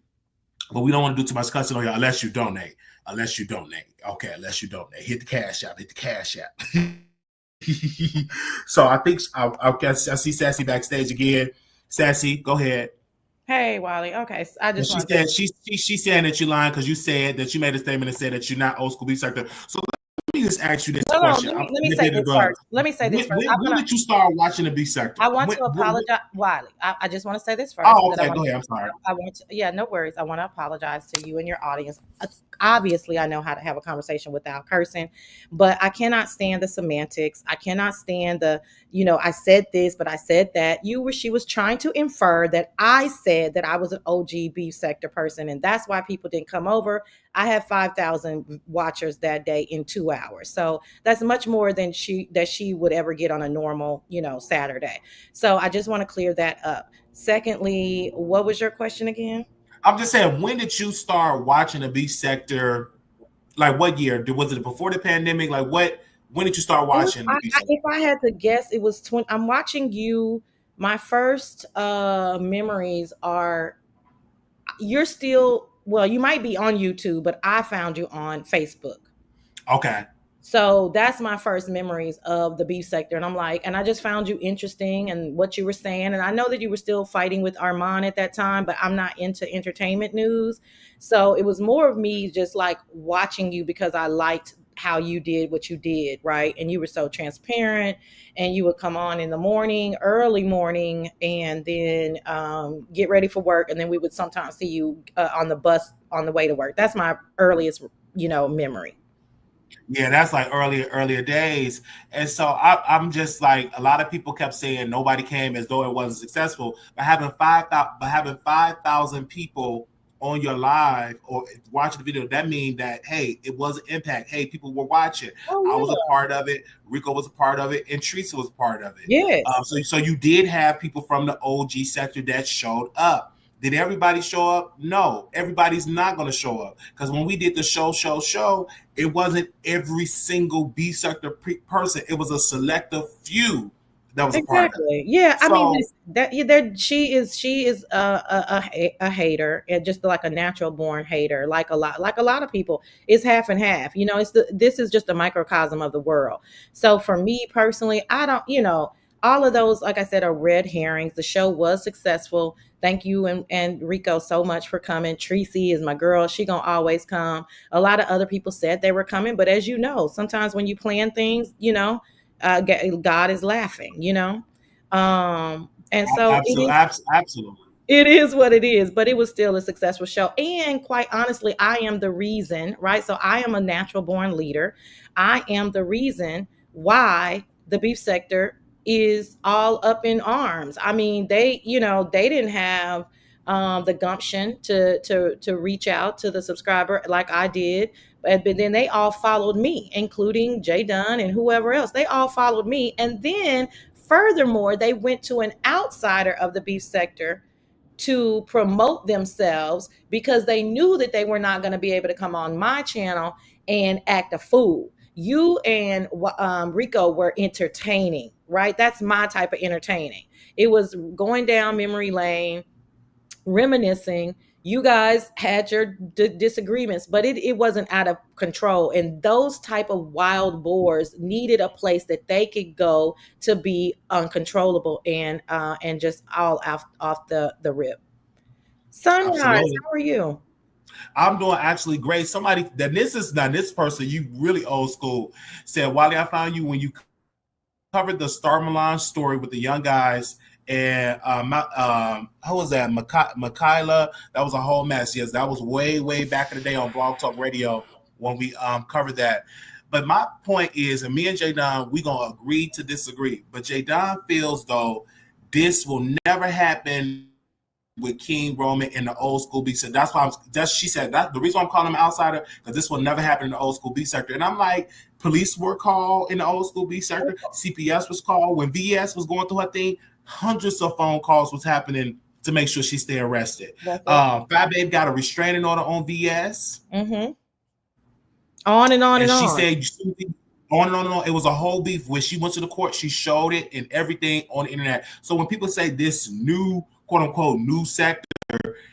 But we don't want to do too much cussing on y'all unless you donate. Okay, unless you donate. Hit the cash app. So I think I see Sassy backstage again. Sassy, go ahead. Hey, Wiley. Okay, so I And just she want to. said she's saying that you're lying because you said that you made a statement and said that you're not old school beef sector. So let me just ask you this No, no. question. Let me say this first. Let me say this first. When did you start watching the beef sector? I want to apologize, Wiley. I just want to say this first. Oh, That okay. Go ahead. I'm sorry. I want to, yeah, no worries. I want to apologize to you and your audience. Obviously, I know how to have a conversation without cursing, but I cannot stand the semantics. I cannot stand the, I said this, but I said that. She was trying to infer that I said that I was an OG beef sector person, and that's why people didn't come over. I had 5,000 watchers that day in 2 hours. So that's much more than she would ever get on a normal, Saturday. So I just want to clear that up. Secondly, what was your question again? I'm just saying, when did you start watching the beef sector Like what year? Was it before the pandemic? Like what? When did you start watching the Beef Sector? If I had to guess, it was 20. I'm watching you. My first memories are you're still, well, you might be on YouTube, but I found you on Facebook. Okay. So that's my first memories of the beef sector. And I'm like, and I just found you interesting and what you were saying. And I know that you were still fighting with Armand at that time, but I'm not into entertainment news. So it was more of me just like watching you because I liked how you did what you did, right? And you were so transparent, and you would come on in the morning, early morning, and then get ready for work. And then we would sometimes see you on the bus on the way to work. That's my earliest, memory. Yeah, that's like earlier days. And so I'm just like a lot of people kept saying nobody came as though it wasn't successful. But having 5,000 people on your live or watching the video, that means that hey, it was an impact. Hey, people were watching. Oh, I yeah. was a part of it. Rico was a part of it, and Teresa was a part of it. Yes. So you did have people from the OG sector that showed up. Did everybody show up? No, everybody's not going to show up because when we did the show, it wasn't every single B sector person. It was a selective few that was a part of it. Exactly. Yeah. I mean, So that yeah, there she is a hater, and just like a natural born hater, like a lot of people. It's half and half. This is just a microcosm of the world. So for me personally, I don't. All of those, like I said, are red herrings. The show was successful. Thank you and Rico so much for coming. Tracy is my girl. She gonna always come. A lot of other people said they were coming, but as you know, sometimes when you plan things, God is laughing. And so absolutely. it is what it is, but it was still a successful show. And quite honestly, I am the reason, right? So I am a natural born leader. I am the reason why the beef sector is all up in arms. I mean, they didn't have the gumption to reach out to the subscriber like I did. But then they all followed me, including Jay Dunn and whoever else. They all followed me. And then furthermore, they went to an outsider of the beef sector to promote themselves because they knew that they were not going to be able to come on my channel and act a fool. You and Rico were entertaining, right? That's my type of entertaining. It was going down memory lane, reminiscing. You guys had your disagreements, but it wasn't out of control. And those type of wild boars needed a place that they could go to be uncontrollable and just all off the rip. Sunrise, Absolutely. how are you? I'm doing actually great. Somebody that this person, you really old school, said, Wiley, I found you when you covered the Star Milan story with the young guys. And how was that? Michaela, that was a whole mess. Yes, that was way back in the day on Blog Talk Radio when we covered that. But my point is, and me and Jay Don, we gonna agree to disagree. But Jay Don feels though this will never happen with King Roman in the old school B sector. That's why she said that the reason why I'm calling him outsider, because this will never happen in the old school B sector. And I'm like, police were called in the old school B sector, CPS was called when VS was going through her thing. Hundreds of phone calls was happening to make sure she stay arrested. Fat Babe got a restraining order on VS. Mm-hmm. On and on and she on. said on and on and on. It was a whole beef where she went to the court. She showed it and everything on the internet. So when people say this new quote unquote new sector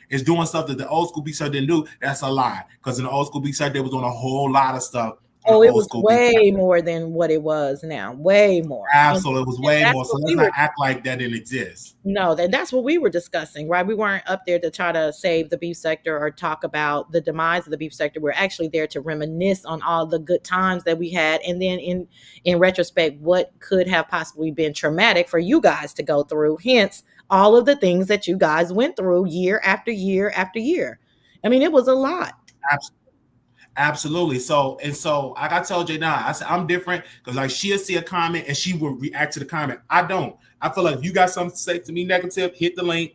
is doing stuff that the old school B sector didn't do, that's a lie. Because in the old school B sector, they was doing a whole lot of stuff. Oh, it was way more than what it was now. Way more. Absolutely, it was way more. So let's not act like that didn't exist. No, that's what we were discussing, right? We weren't up there to try to save the beef sector or talk about the demise of the beef sector. We're actually there to reminisce on all the good times that we had, and then in retrospect, what could have possibly been traumatic for you guys to go through. Hence, all of the things that you guys went through year after year after year. I mean, it was a lot. Absolutely. So I gotta tell Jay Don, I said I'm different because like she'll see a comment and she will react to the comment. I don't. I feel like if you got something to say to me negative, hit the link.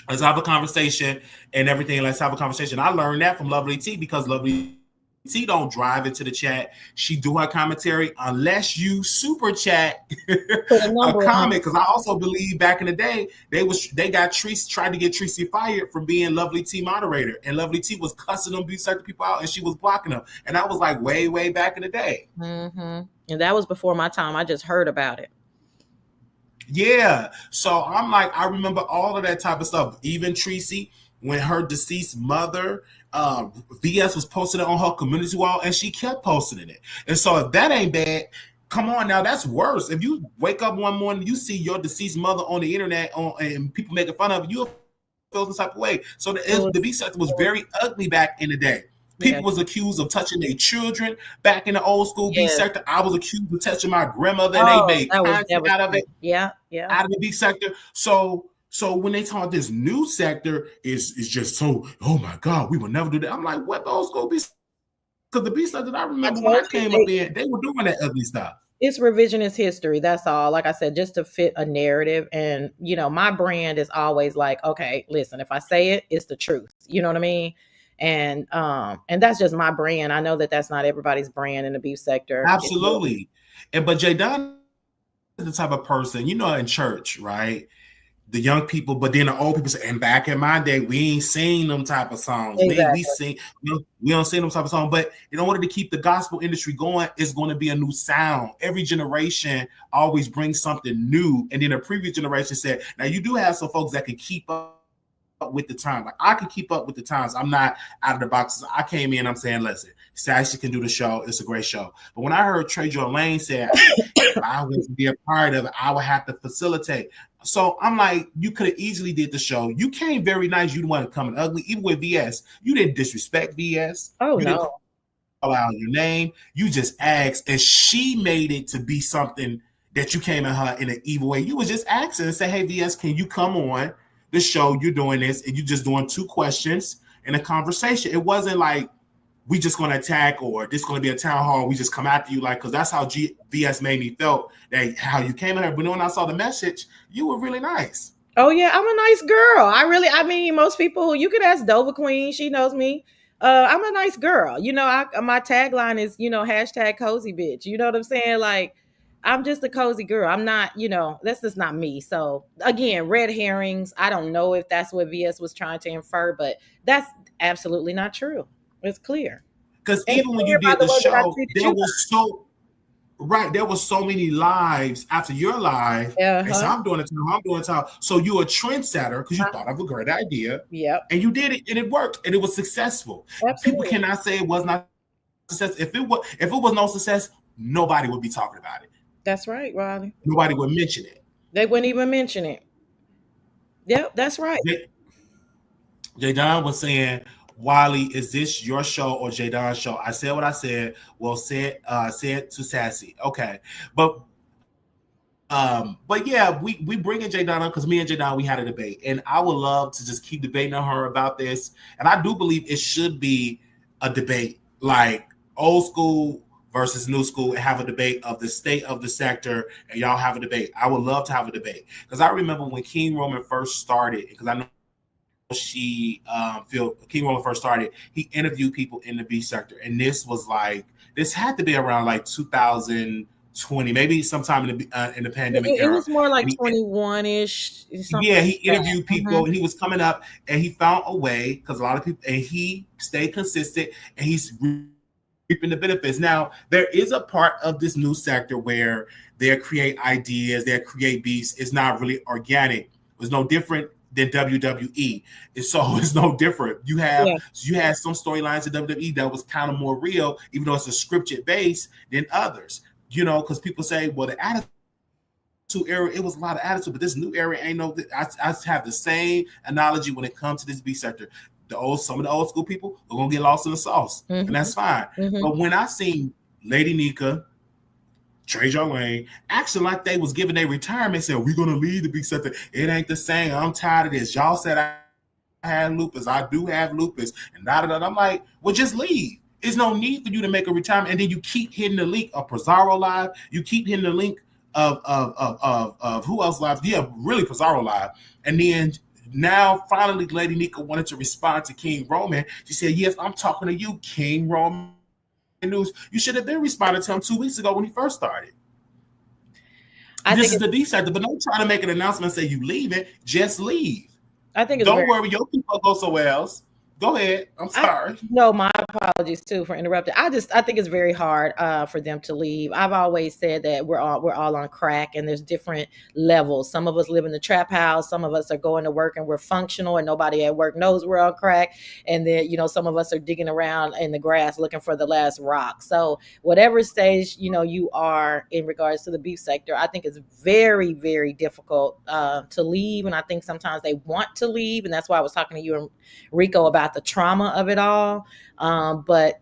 Let's have a conversation and everything. Let's have a conversation. I learned that from Lovely T because Lovely T don't drive into the chat. She do her commentary unless you super chat a comment. Because I also believe back in the day they got Tracy tried to get Tracy fired from being Lovely T moderator, and Lovely T was cussing them certain people out, and she was blocking them. And that was like way back in the day. Mm-hmm. And that was before my time. I just heard about it. Yeah. So I'm like, I remember all of that type of stuff. Even Tracy, when her deceased mother, VS was posting it on her community wall, and she kept posting it. And so if that ain't bad, come on now, that's worse. If you wake up one morning, you see your deceased mother on the internet and people making fun of you, feel some type of way. So the B sector was very ugly back in the day. People was accused of touching their children back in the old school B sector. I was accused of touching my grandmother, and they made content out of it. Yeah. Out of the B sector. So when they talk this new sector is just so, oh my God, we will never do that. I'm like, what the old school B sector? Because the B sector that I remember when I came up in, they were doing that ugly stuff. It's revisionist history. That's all. Like I said, just to fit a narrative. And, you know, my brand is always like, okay, listen, if I say it, it's the truth. You know what I mean? And that's just my brand. I know that that's not everybody's brand in the beef sector. Absolutely. But J Don is the type of person, you know, in church, right? The young people, but then the old people say, and back in my day, we ain't seen them type of songs. Exactly. We don't sing them type of songs. But in order to keep the gospel industry going, it's going to be a new sound. Every generation always brings something new. And then the previous generation said, now you do have some folks that can keep up with the time. Like I can keep up with the times. I'm not out of the box. I came in, I'm saying, listen, Sassy can do the show. It's a great show. But when I heard Trejo Lane say, if I was to be a part of it, I would have to facilitate. So I'm like, you could have easily did the show. You came very nice. You didn't want to come in ugly. Even with VS, you didn't disrespect VS. Oh, you no. Didn't call out your name. You just asked, and she made it to be something that you came at her in an evil way. You was just asking and say, hey, VS, can you come on the show? You're doing this, and you just doing 2 questions in a conversation. It wasn't like we just going to attack or this going to be a town hall. We just come after you, like, because that's how VS made me felt, that how you came at her. But when I saw the message, you were really nice. Oh yeah, I'm a nice girl. I mean, most people, you could ask Dover Queen. She knows me. I'm a nice girl. You know, my tagline is, you know, hashtag cozy bitch. You know what I'm saying? Like, I'm just a cozy girl. I'm not, you know, that's just not me. So again, red herrings. I don't know if that's what VS was trying to infer, but that's absolutely not true. It's clear. Because even when you did the show, there was so many lives after your live. And so I'm doing it time. So you're a trendsetter because you thought of a great idea. Yep. And you did it, and it worked, and it was successful. Absolutely. People cannot say it was not success. If it was no success, nobody would be talking about it. That's right, Ronnie. Nobody would mention it. They wouldn't even mention it. Yep, that's right. J Don was saying, Wiley, is this your show or J Don's show? I said what I said. Well, say it to Sassy. Okay. But yeah, we bring in J Don because me and J Don, we had a debate. And I would love to just keep debating on her about this. And I do believe it should be a debate, like old school versus new school, and have a debate of the state of the sector, and y'all have a debate. I would love to have a debate. Because I remember when King Roman first started, because I know King Roman first started, he interviewed people in the B sector, and this had to be around like 2020, maybe sometime in the pandemic era. It was more like 21-ish. Yeah, he interviewed people, and he was coming up, and he found a way, because a lot of people, and he stayed consistent, and he's reaping the benefits. Now, there is a part of this new sector where they create ideas, they create beefs. It's not really organic. It's no different than WWE. It's no different. You had some storylines in WWE that was kind of more real, even though it's a scripted base, than others. You know, because people say, well, the attitude era, it was a lot of attitude, but this new era ain't no. I have the same analogy when it comes to this B sector. Some of the old school people are gonna get lost in the sauce, and that's fine. But when I seen Lady Nika, Trejo Lane acting like they was giving their retirement, said we're gonna leave the B sector, it ain't the same. I'm tired of this. Y'all said I had lupus. I do have lupus, and I'm like, well, just leave. There's no need for you to make a retirement, and then you keep hitting the link of Pizarro Live. You keep hitting the link of who else live? Yeah, really Pizarro Live, and then. Now, finally, Lady Nika wanted to respond to King Roman. She said, yes, I'm talking to you, King Roman. news, you should have been responding to him 2 weeks ago when he first started. I This think is the B sector, but don't try to make an announcement and say you leaving. Just leave. I think it's Don't very worry, your people go somewhere else. Go ahead. I'm sorry. No, my apologies too for interrupting. I think it's very hard for them to leave. I've always said that we're all on crack, and there's different levels. Some of us live in the trap house. Some of us are going to work and we're functional, and nobody at work knows we're on crack. And then some of us are digging around in the grass looking for the last rock. So whatever stage you are in regards to the beef sector, I think it's very, very difficult to leave, and I think sometimes they want to leave, and that's why I was talking to you and Rico about the trauma of it all. But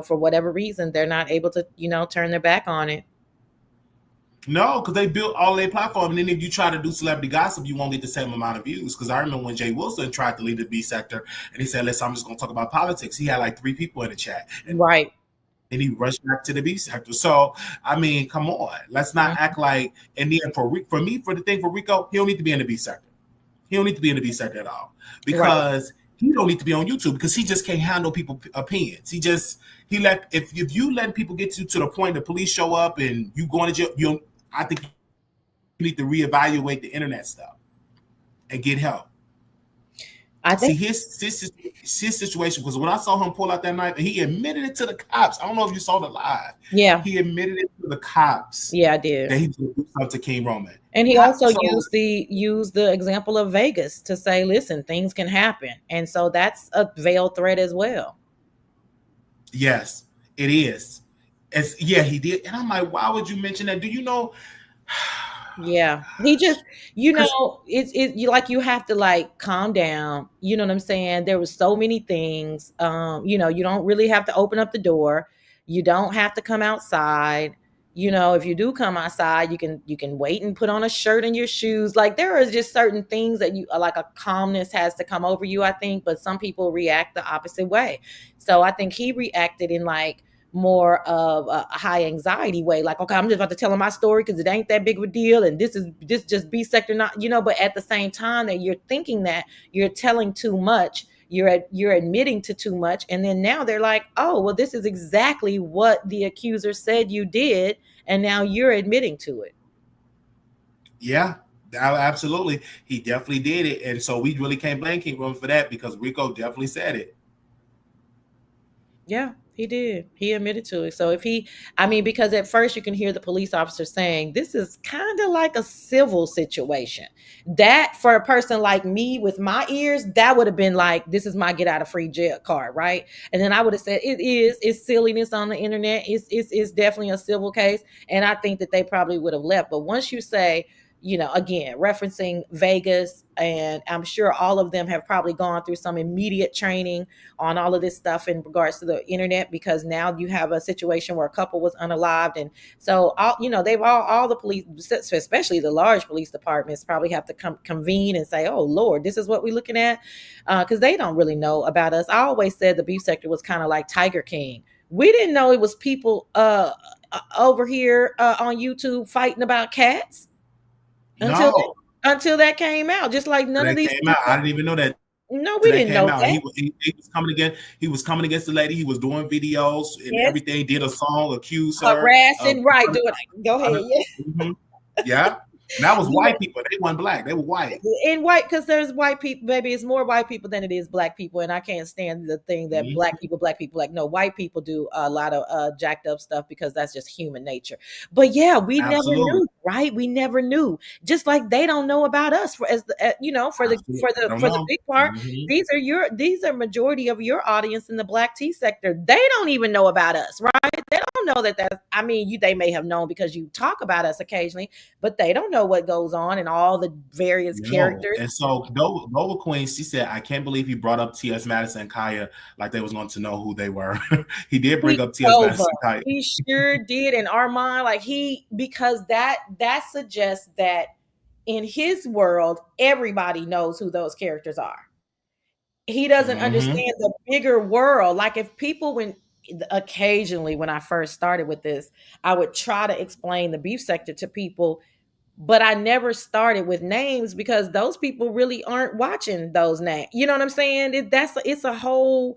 for whatever reason, they're not able to, turn their back on it. No, because they built all their platform, and then if you try to do celebrity gossip, you won't get the same amount of views. Because I remember when Jay Wilson tried to lead the B sector, and he said, "Listen, I'm just going to talk about politics." He had like 3 people in the chat, Right? And he rushed back to the B sector. So I mean, come on, let's not act like. And then for Rico, he don't need to be in the B sector. He don't need to be in the B sector at all because. Right. He don't need to be on YouTube because he just can't handle people's opinions. If you let people get you to the point the police show up and you going to jail, I think you need to reevaluate the internet stuff and get help. I think his situation, because when I saw him pull out that knife and he admitted it to the cops. I don't know if you saw the live. Yeah. He admitted it to the cops. Yeah, I did. That he did something to King Roman. And he also used the example of Vegas to say, listen, things can happen. And so that's a veiled threat as well. Yes, it is. He did. And I'm like, why would you mention that? Do you know? Yeah, he just, you have to calm down. You know what I'm saying? There was so many things. You don't really have to open up the door. You don't have to come outside. If you do come outside, you can wait and put on a shirt and your shoes. Like there is just certain things that a calmness has to come over you, I think. But some people react the opposite way. So I think he reacted in more of a high anxiety way, okay, I'm just about to tell him my story because it ain't that big of a deal, and this just B sector, not but at the same time that you're thinking that you're telling too much, you're admitting to too much, and then now they're like, oh well, this is exactly what the accuser said you did, and now you're admitting to it. Yeah, absolutely, he definitely did it, and so we really can't blame King Roman for that because Rico definitely said it. Yeah, he did. He admitted to it. So because at first you can hear the police officer saying, this is kind of like a civil situation. That for a person like me with my ears, that would have been like, this is my get out of free jail card, right? And then I would have said, it's silliness on the internet. It's definitely a civil case. And I think that they probably would have left. But once you say, again, referencing Vegas, and I'm sure all of them have probably gone through some immediate training on all of this stuff in regards to the internet, because now you have a situation where a couple was unalived. And so, they've all the police, especially the large police departments, probably have to convene and say, oh, Lord, this is what we're looking at, because they don't really know about us. I always said the beef sector was kind of like Tiger King. We didn't know it was people over here on YouTube fighting about cats. Until that came out, just like none of these came out. I didn't even know that. No, we didn't know that. He was coming again. He was coming against the lady. He was doing videos and everything. Did a song, accused her, harassing. Right? Go ahead. Yeah. Mm-hmm. Yeah. And that was white people. They weren't black. They were white. And white, because there's white people, baby. It's more white people than it is black people. And I can't stand the thing that black people. No, white people do a lot of jacked up stuff because that's just human nature. But yeah, we never knew, right? We never knew. Just like they don't know about us for the big part. Mm-hmm. These are majority of your audience in the black tea sector. They don't even know about us, right? They don't know they may have known because you talk about us occasionally, but they don't know what goes on and all the various characters. And so Nova Queen, she said, I can't believe he brought up T.S. Madison and Kaya like they was going to know who they were. He did bring up T.S. Madison and Kaya. He sure did. In Armand, because that suggests that in his world, everybody knows who those characters are. He doesn't understand the bigger world. Like if people occasionally when I first started with this, I would try to explain the beef sector to people, but I never started with names because those people really aren't watching those names. You know what I'm saying? That's a whole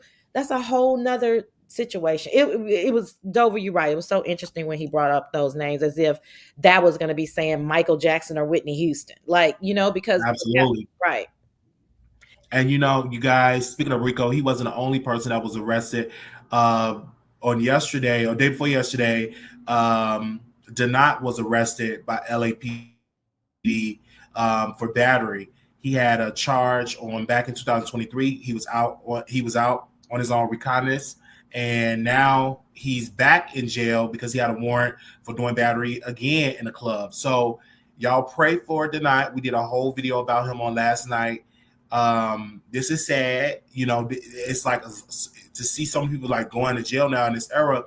nother situation. It was Dover. You're right. It was so interesting when he brought up those names, as if that was going to be saying Michael Jackson or Whitney Houston, like because yeah, Absolutely. right. And you guys, speaking of Rico, he wasn't the only person that was arrested. Uh, on yesterday or day before yesterday, Denay was arrested by LAPD for battery. He had a charge on back in 2023. He was out on his own reconnaissance, and now he's back in jail because he had a warrant for doing battery again in the club. So y'all pray for Denay. We did a whole video about him on last night. This is sad. It's like to see some people like going to jail now in this era.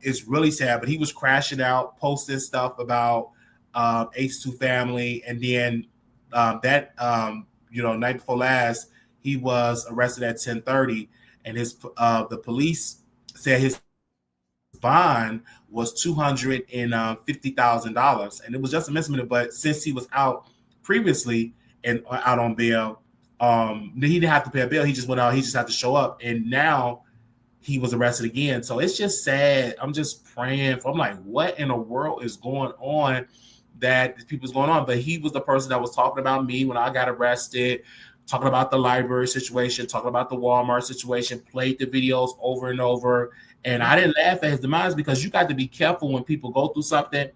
It's really sad. But he was crashing out, posting stuff about H2 family, and then night before last, he was arrested at 10:30, and the police said his bond was $250,000, and it was just a misdemeanor. But since he was out previously and out on bail, he didn't have to pay a bill. He just went out. He just had to show up, and now he was arrested again. So it's just sad. I'm just praying for. I'm like, what in the world is going on? That people's going on. But he was the person that was talking about me when I got arrested, talking about the library situation, talking about the Walmart situation, played the videos over and over. And I didn't laugh at his demise, because you got to be careful when people go through something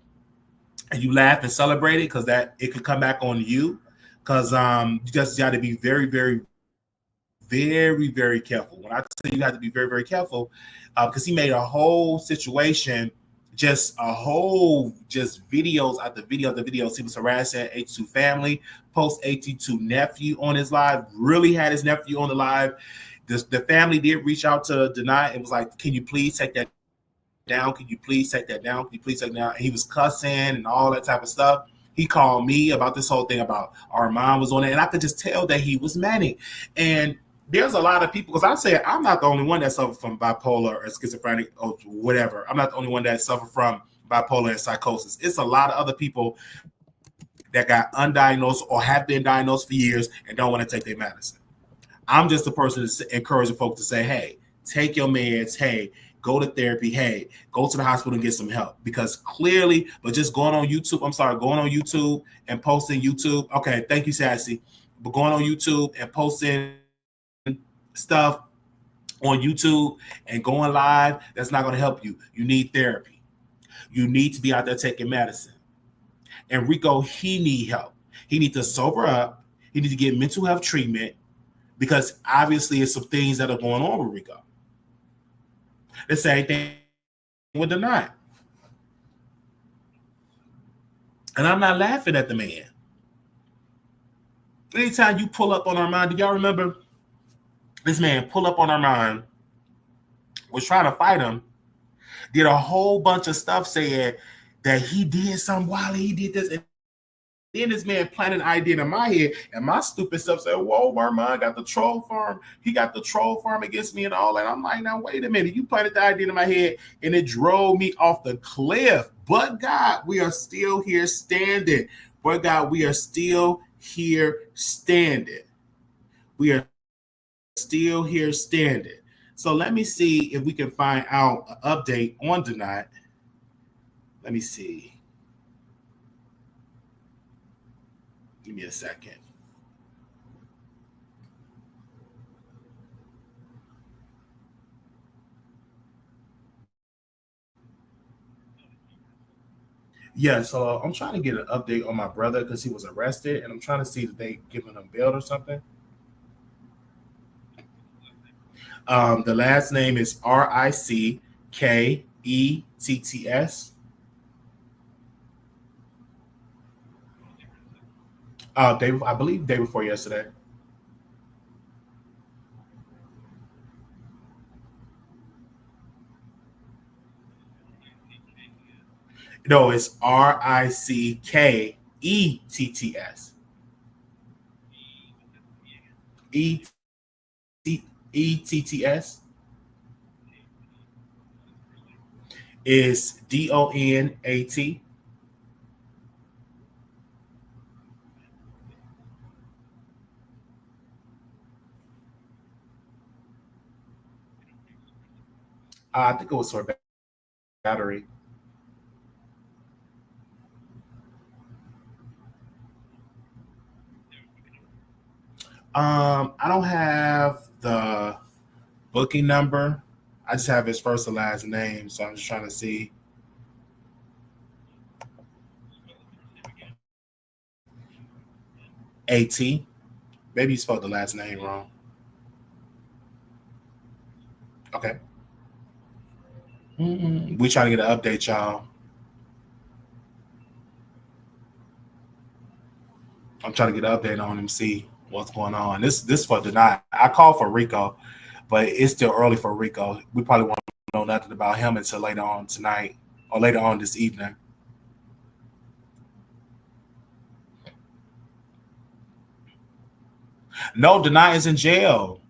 and you laugh and celebrate it, because that it could come back on you. Because you just got to be very, very, very, very careful. When I say you have to be very, very careful, because he made a whole situation, just videos after video after videos. He was harassing H2 family, post H2 nephew on his live, really had his nephew on the live. The family did reach out to Denay and was like, can you please take that down? Can you please take that down? Can you please take it down? And he was cussing and all that type of stuff. He called me about this whole thing about our mom was on it, and I could just tell that he was manic. And there's a lot of people, because I say I'm not the only one that suffered from bipolar or schizophrenic or whatever. I'm not the only one that suffered from bipolar and psychosis. It's a lot of other people that got undiagnosed or have been diagnosed for years and don't want to take their medicine. I'm just the person to encourage folks to say, hey, take your meds. Hey, go to therapy. Hey, go to the hospital and get some help. Because clearly, but just going on YouTube and posting YouTube. Okay, thank you, Sassy. But going on YouTube and posting stuff on YouTube and going live, that's not going to help you. You need therapy. You need to be out there taking medicine. And Rico, he need help. He needs to sober up. He needs to get mental health treatment, because obviously it's some things that are going on with Rico. The same thing with Denay. And I'm not laughing at the man. Anytime you pull up on our mind, do y'all remember this man pull up on our mind, was trying to fight him, did a whole bunch of stuff saying that he did something, Wiley, he did this. And then this man planted an idea in my head, and my stupid stuff said, whoa, Marmon got the troll farm. He got the troll farm against me and all that. I'm like, now, wait a minute. You planted the idea in my head, and it drove me off the cliff. But God, we are still here standing. But God, we are still here standing. We are still here standing. So let me see if we can find out an update on Denay. Let me see. Give me a second. Yeah, so I'm trying to get an update on my brother because he was arrested, and I'm trying to see if they giving him bail or something. The last name is Ricketts. I believe day before yesterday. No, it's Ricketts. E T Etts is Donat. I think it was for battery. I don't have the booking number. I just have his first and last name, so I'm just trying to see. AT. Maybe you spelled the last name wrong. Okay. We trying to get an update, y'all. I'm trying to get an update on him, see what's going on. This for Denay. I called for Rico, but it's still early for Rico. We probably won't know nothing about him until later on tonight or later on this evening. No, Denay is in jail.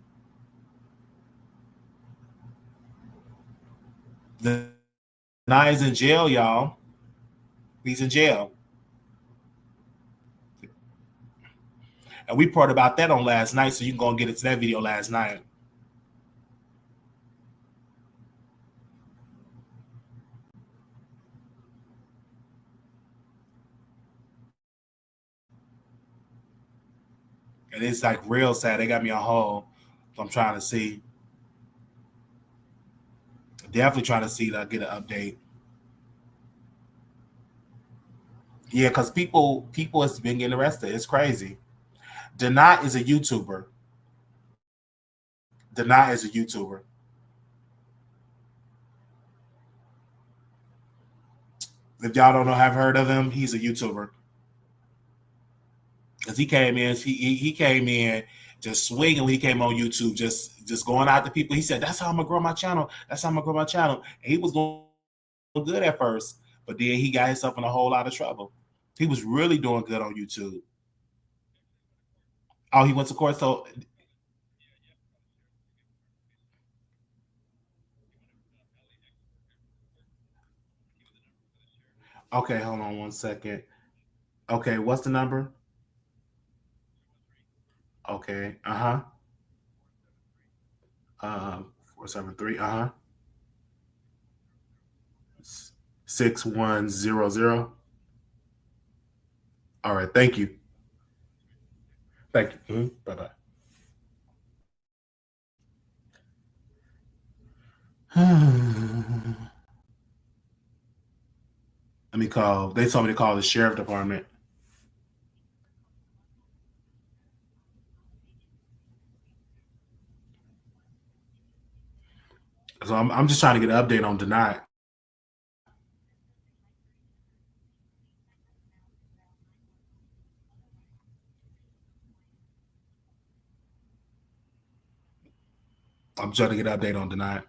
Denay is in jail, y'all. He's in jail. And we part about that on last night, so you can go and get into that video last night. And it's like real sad. They got me on hold. So I'm trying to see. Definitely trying to see that get an update. Yeah, because people has been getting arrested. It's crazy. Denay is a YouTuber. Denay is a YouTuber. If y'all don't know, have heard of him, he's a YouTuber. Because he came in just swinging when he came on YouTube, just going out to people. He said, "That's how I'm gonna grow my channel. That's how I'm gonna grow my channel." And he was doing good at first, but then he got himself in a whole lot of trouble. He was really doing good on YouTube. Oh, he went to court. So okay, hold on one second. Okay, what's the number? Okay, 473, 6100. All right, thank you. Thank you. Bye bye. Let me call. They told me to call the sheriff department. So I'm just trying to get an update on Denay. I'm trying to get an update on Denay.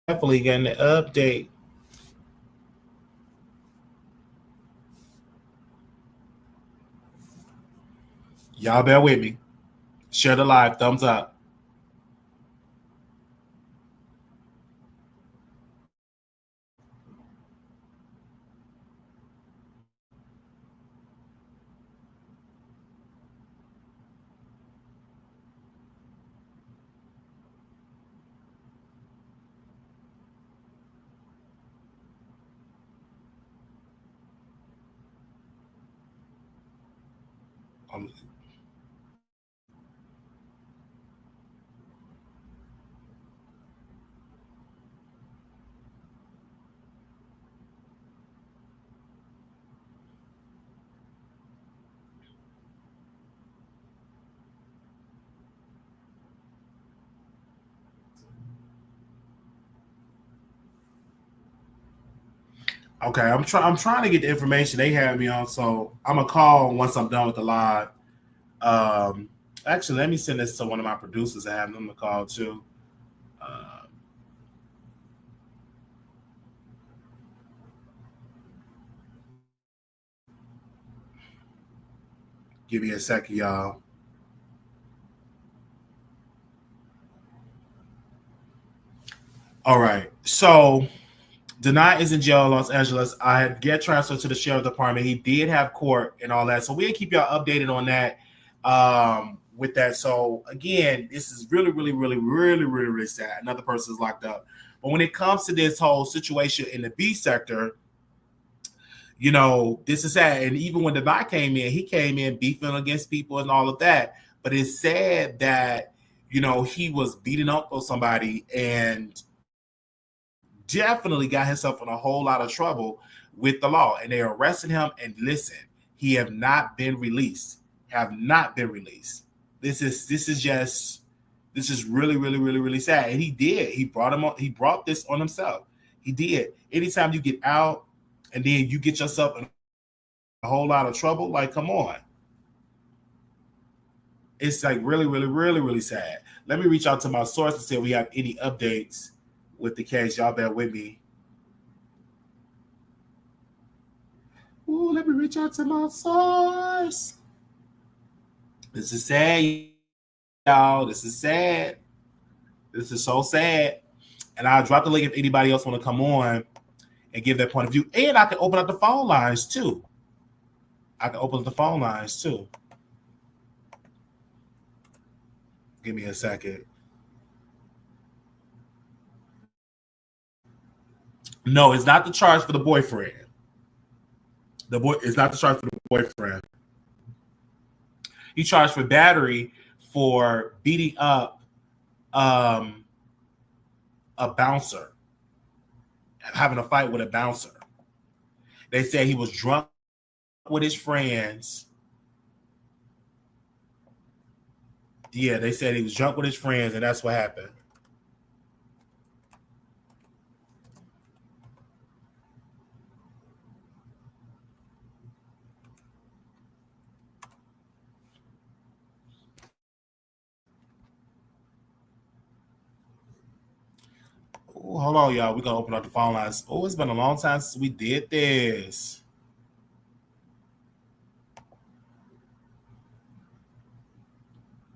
Definitely getting the update. Y'all bear with me. Share the live. Thumbs up. Um, okay, I'm trying to get the information they have me on, so I'm gonna call once I'm done with the live. Um, Actually, let me send this to one of my producers. I have them to call too. Uh, Give me a second, y'all. All right. So Denay is in jail in Los Angeles. I had get transferred to the sheriff department. He did have court and all that. So we'll keep y'all updated on that with that. So again, this is really sad. Another person is locked up. But when it comes to this whole situation in the B sector, you know, this is sad. And even when Denay came in, he came in beefing against people and all of that. But it's sad that, you know, he was beating up on somebody and definitely got himself in a whole lot of trouble with the law. And they arrested him. And listen, he have not been released. Have not been released. This is really sad. And he did. He brought this on himself. He did. Anytime you get out and then you get yourself in a whole lot of trouble, like, come on. It's like really sad. Let me reach out to my source to see if we have any updates with the case. Y'all bear with me. Ooh, let me reach out to my source. This is sad, y'all. This is sad. This is so sad. And I'll drop the link if anybody else want to come on and give their point of view. And I can open up the phone lines too. Give me a second. No, it's not the charge for the boyfriend. It's not the charge for the boyfriend. He charged for battery for beating up a bouncer, having a fight with a bouncer. They said he was drunk with his friends. Yeah, they said he was drunk with his friends, and that's what happened. Ooh, hold on, y'all. We're going to open up the phone lines. Oh, it's been a long time since we did this.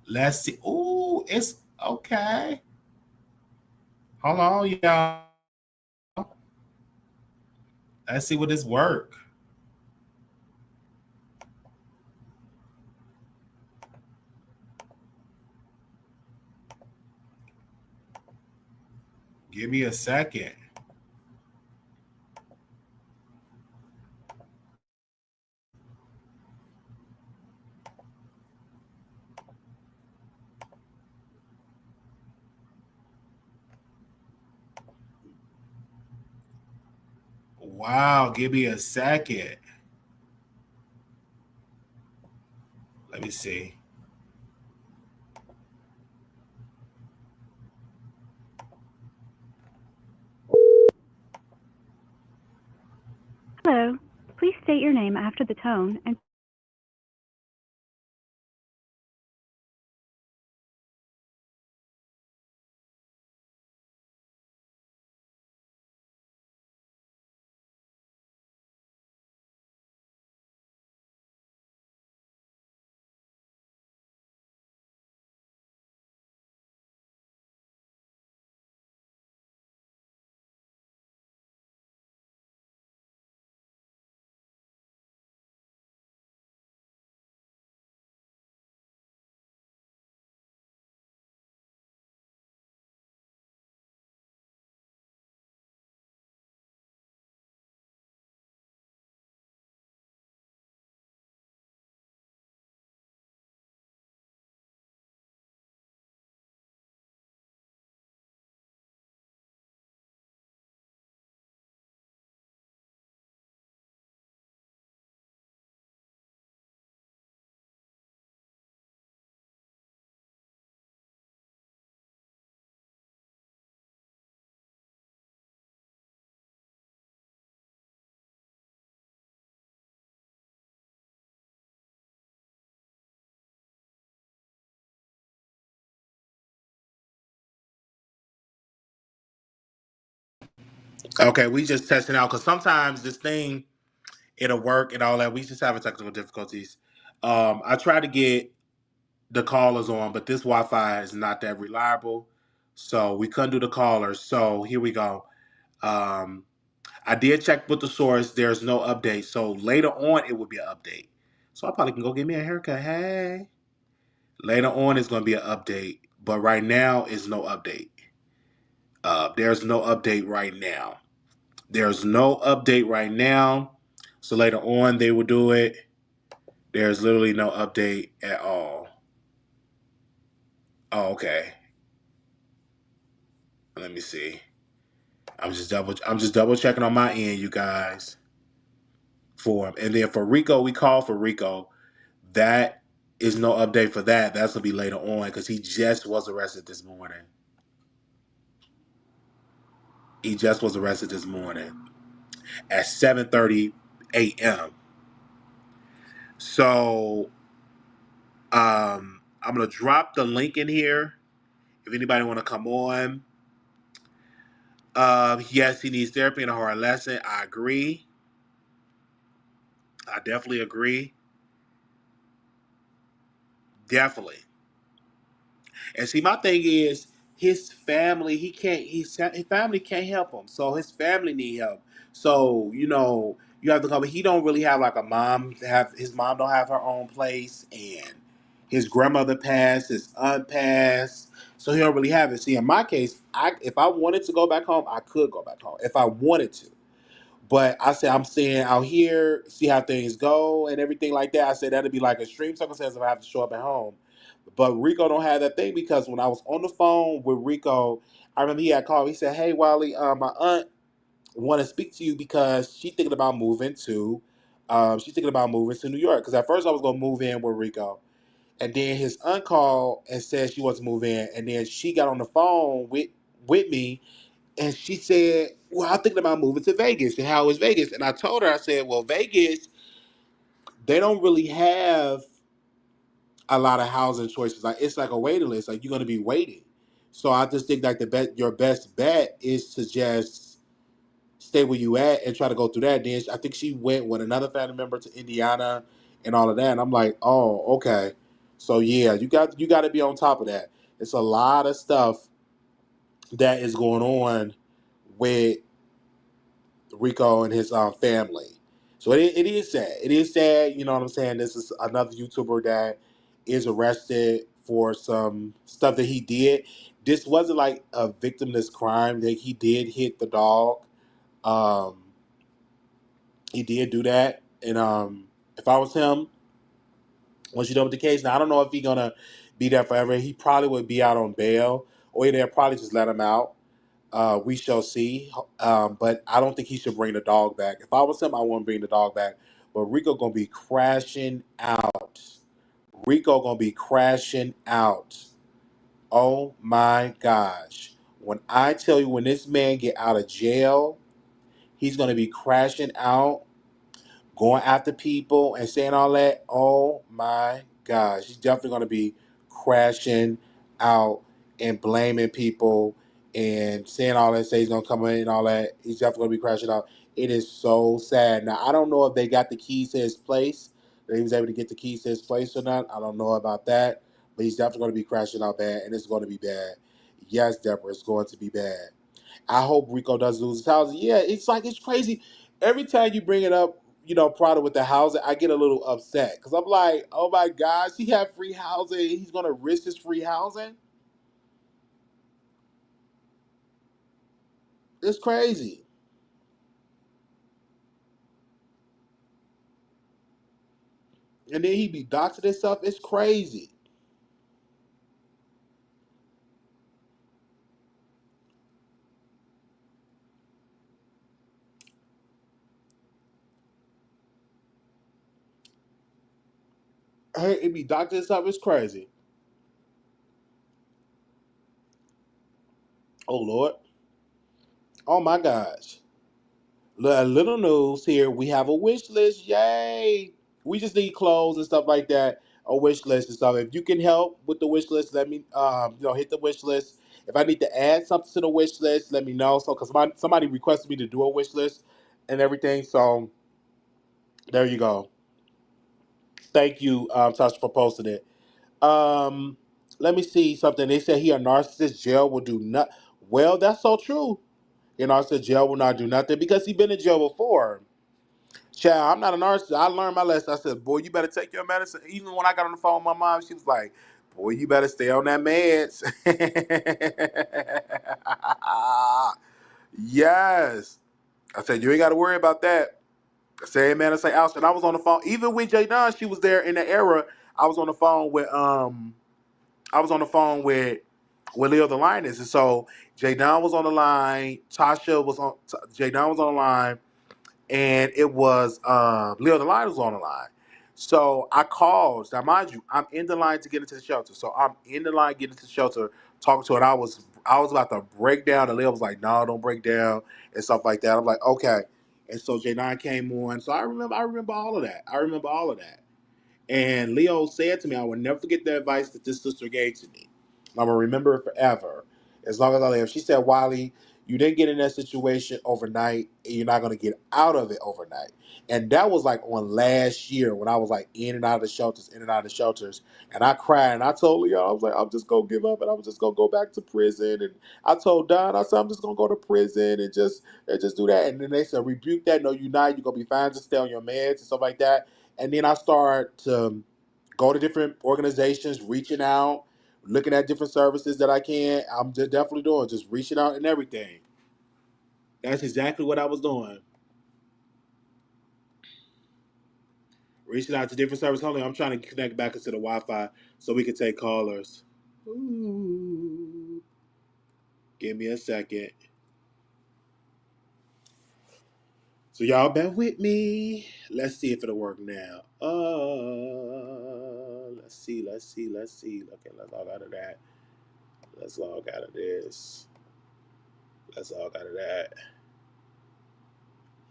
Let's see. Ooh, it's okay. Hold on, y'all. Let's see what this work. Give me a second. Wow, give me a second. Let me see. Hello. Please state your name after the tone and Okay, we just testing out because sometimes this thing it'll work and all that. We just having technical difficulties. I tried to get the callers on, but this Wi-Fi is not that reliable, so we couldn't do the callers. So here we go. Um, I did check with the source. There's no update. So later on, it will be an update. So I probably can go get me a haircut. Hey, later on, it's going to be an update, but right now, is no update. There's no update right now. There's no update right now. So later on, they will do it. There's literally no update at all. Oh, okay. Let me see. I'm just double checking on my end, you guys. For him. And then for Rico, we called for Rico. That is no update for that. That's gonna be later on because he just was arrested this morning. He just was arrested this morning at 7:30 a.m. So I'm gonna drop the link in here if anybody want to come on. Yes, he needs therapy and a hard lesson. I agree. I definitely agree. Definitely. And see, my thing is his family. His family can't help him. So his family need help. So you have to come. He don't really have like a mom. His mom don't have her own place, and his grandmother passed. His aunt passed. So he don't really have it. See, in my case, if I wanted to go back home, I could go back home if I wanted to. But I said I'm staying out here, see how things go and everything like that. I said that'd be like extreme circumstances if I have to show up at home. But Rico don't have that thing because when I was on the phone with Rico, I remember he had called. He said, "Hey, Wiley, my aunt want to speak to you because she's thinking about moving to New York. Because at first I was gonna move in with Rico, and then his aunt called and said she wants to move in, and then she got on the phone with me, and she said, "Well, I'm thinking about moving to Vegas. And how is Vegas?" And I told her, I said, "Well, Vegas, they don't really have a lot of housing choices. Like it's like a waiting list. Like you're gonna be waiting. So I just think like your best bet is to just stay where you at and try to go through that." Then I think she went with another family member to Indiana and all of that. And I'm like, oh, okay. So yeah, you got to be on top of that. It's a lot of stuff that is going on with Rico and his family. So it is sad. It is sad. You know what I'm saying? This is another YouTuber that is arrested for some stuff that he did. This wasn't like a victimless crime. That he did hit the dog. Um, he did do that. And if I was him, once you're done with the case, now I don't know if he's gonna be there forever. He probably would be out on bail, or they'll probably just let him out. We shall see. But I don't think he should bring the dog back. If I was him, I wouldn't bring the dog back. But Rico gonna be crashing out. Rico gonna be crashing out. Oh my gosh. When I tell you when this man get out of jail, he's gonna be crashing out, going after people and saying all that. Oh my gosh. He's definitely going to be crashing out and blaming people and saying all that, say he's going to come in and all that. He's definitely going to be crashing out. It is so sad. Now, I don't know if they got the keys to his place, that he was able to get the keys to his place or not. I don't know about that, but he's definitely going to be crashing out bad, and it's going to be bad. Yes, Deborah, it's going to be bad. I hope Rico does lose his house. Yeah, it's crazy. Every time you bring it up, Prada with the housing, I get a little upset because I'm like, oh my gosh, he had free housing. He's gonna risk his free housing. It's crazy. And then he be doxing and stuff. It's crazy. Hey, it be doxing and stuff. It's crazy. Oh Lord. Oh my gosh. A little news here. We have a wish list. Yay! We just need clothes and stuff like that. A wish list and stuff. If you can help with the wish list, let me hit the wish list. If I need to add something to the wish list, let me know. So, because somebody requested me to do a wish list and everything. So there you go. Thank you, Tasha, for posting it. Let me see something. They said he a narcissist. Jail will do not. Well, that's so true. You know, I said jail will not do nothing because he been in jail before. Child, I'm not a narcissist. I learned my lesson. I said, boy, you better take your medicine. Even when I got on the phone with my mom, she was like, boy, you better stay on that meds. Yes. I said, you ain't got to worry about that. I said, hey, man, I say, ouch. And I was on the phone. Even with J. Don, she was there in the era. I was on the phone with Leo the Lioness. And so J. Don was on the line. J. Don was on the line. And it was Leo the Lion was on the line. So I called. Now, mind you, I'm in the line to get into the shelter. So I'm in the line getting into the shelter, talking to her. And I was about to break down, and Leo was like, "No, don't break down," and stuff like that. I'm like, "Okay." And so J9 came on. So I remember all of that. I remember all of that. And Leo said to me, I will never forget the advice that this sister gave to me. I'm going to remember it forever, as long as I live. She said, Wiley, you didn't get in that situation overnight, and you're not going to get out of it overnight. And that was like on last year when I was like in and out of the shelters, in and out of the shelters. And I cried, and I told Leo, I was like, I'm just going to give up, and I'm just going to go back to prison. And I told Don, I said, I'm just going to go to prison and just do that. And then they said, rebuke that. No, you're not. You're going to be fine. Just stay on your meds and stuff like that. And then I start to go to different organizations, reaching out, looking at different services that I can. I'm just definitely doing, just reaching out and everything. That's exactly what I was doing. Reaching out to different services. Hold on, I'm trying to connect back into the Wi-Fi so we can take callers. Ooh. Give me a second. So y'all bear with me. Let's see if it'll work now. Let's see. Okay, let's log out of that. Let's log out of this. Let's log out of that.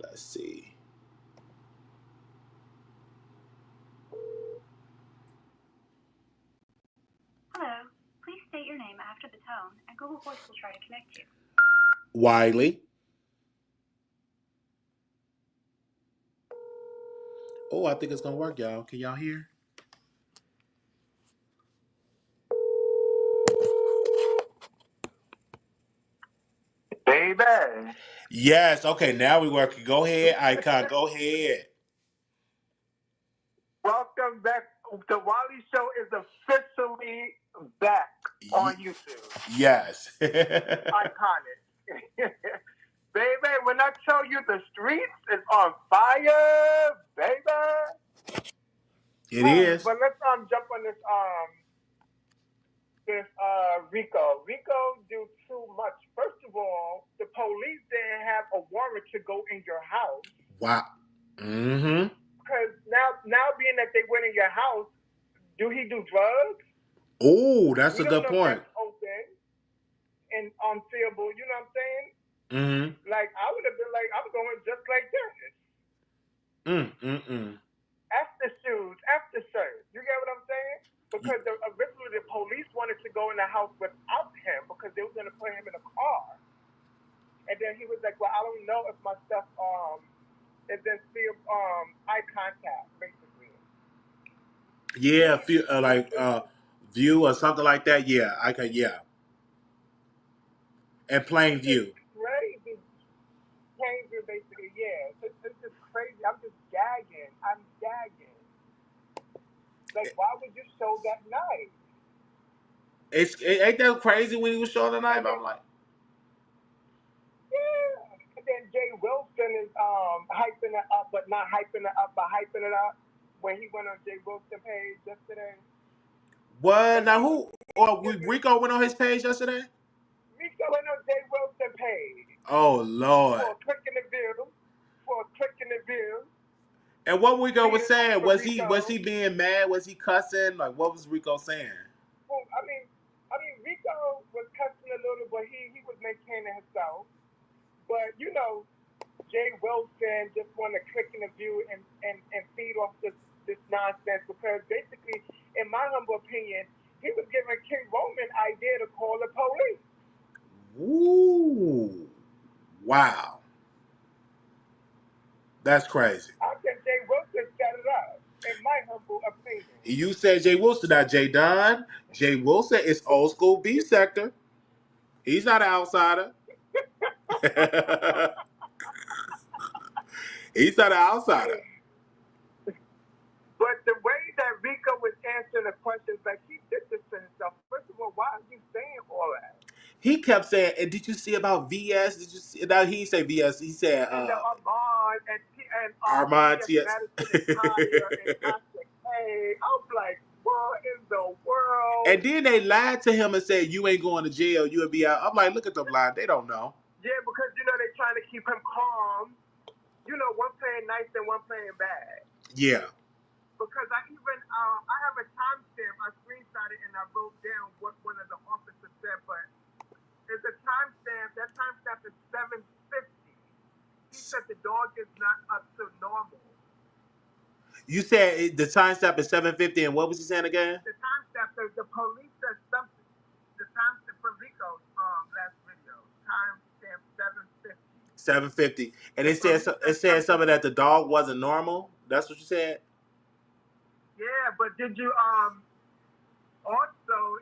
Let's see. Hello. Please state your name after the tone, and Google Voice will try to connect you. Wiley. Oh, I think it's gonna work, y'all. Can y'all hear? Baby, Yes. Okay, now we working. Go ahead, Icon. Go ahead. welcome back. The Wiley Show is officially back on YouTube. Yes. Iconic. Baby, when I tell you the streets is on fire, baby. It is. But let's jump on this Rico. Rico do too much. First of all, the police didn't have a warrant to go in your house. Wow. Mm-hmm. Because now being that they went in your house, do he do drugs? Oh, that's We a don't good know if point. that's open and unseeable. You know what I'm saying? Mm-hmm. Like I would have been like, I'm going just like this. After shoes, after shirt. You get what I'm saying? Because originally the police wanted to go in the house without him because they were going to put him in a car. And then he was like, well, I don't know if my stuff is in still eye contact, basically. Yeah, view or something like that. Yeah, I can. Yeah, and plain view. It's crazy. Plain view, basically. Yeah, it's just crazy. I'm just gagging. Like, why would you show that knife? Ain't that crazy when he was showing the knife? I'm like, yeah. And then Jay Wilson is hyping it up, but not hyping it up, but hyping it up. When he went on Jay Wilson page yesterday. what? Now who? Or Rico went on his page yesterday? Rico went on Jay Wilson page. Oh Lord! For a click in the view. And what Rico was saying, was he being mad? Was he cussing? Like, what was Rico saying? Well, I mean, Rico was cussing a little, but he was maintaining himself. But you know, Jay Wilson just want to click in the view and feed off this nonsense because basically, in my humble opinion, he was giving King Roman idea to call the police. Ooh, wow. That's crazy. I think Jay Wilson set it up. in my humble opinion. You said Jay Wilson, not Jay Dunn. Jay Wilson is old school B sector. He's not an outsider. He's not an outsider. But the way that Rico was answering the questions, like he did this to himself. First of all, why are you saying all that? He kept saying, and did you see about VS? Did you see? No, he didn't say VS. He said And the Armand and Armand T.S. T.S. Madison is higher and Toxic. Hey, I'm like, what in the world? And then they lied to him and said, you ain't going to jail. You'll be out. I'm like, look at them lying. They don't know. Yeah, because, you know, they're trying to keep him calm. You know, one playing nice and one playing bad. Yeah. Because I even, I have a timestamp. I screenshotted and I wrote down what one of the officers said, but it's a timestamp. That timestamp is 7:50. He said the dog is not up to normal. You said the time stop is 7:50, and what was he saying again? The timestamp says the police said something. The timestamp for Rico's last video. Timestamp 7:50. 7:50, and it said something that the dog wasn't normal. That's what you said. Yeah, but did you also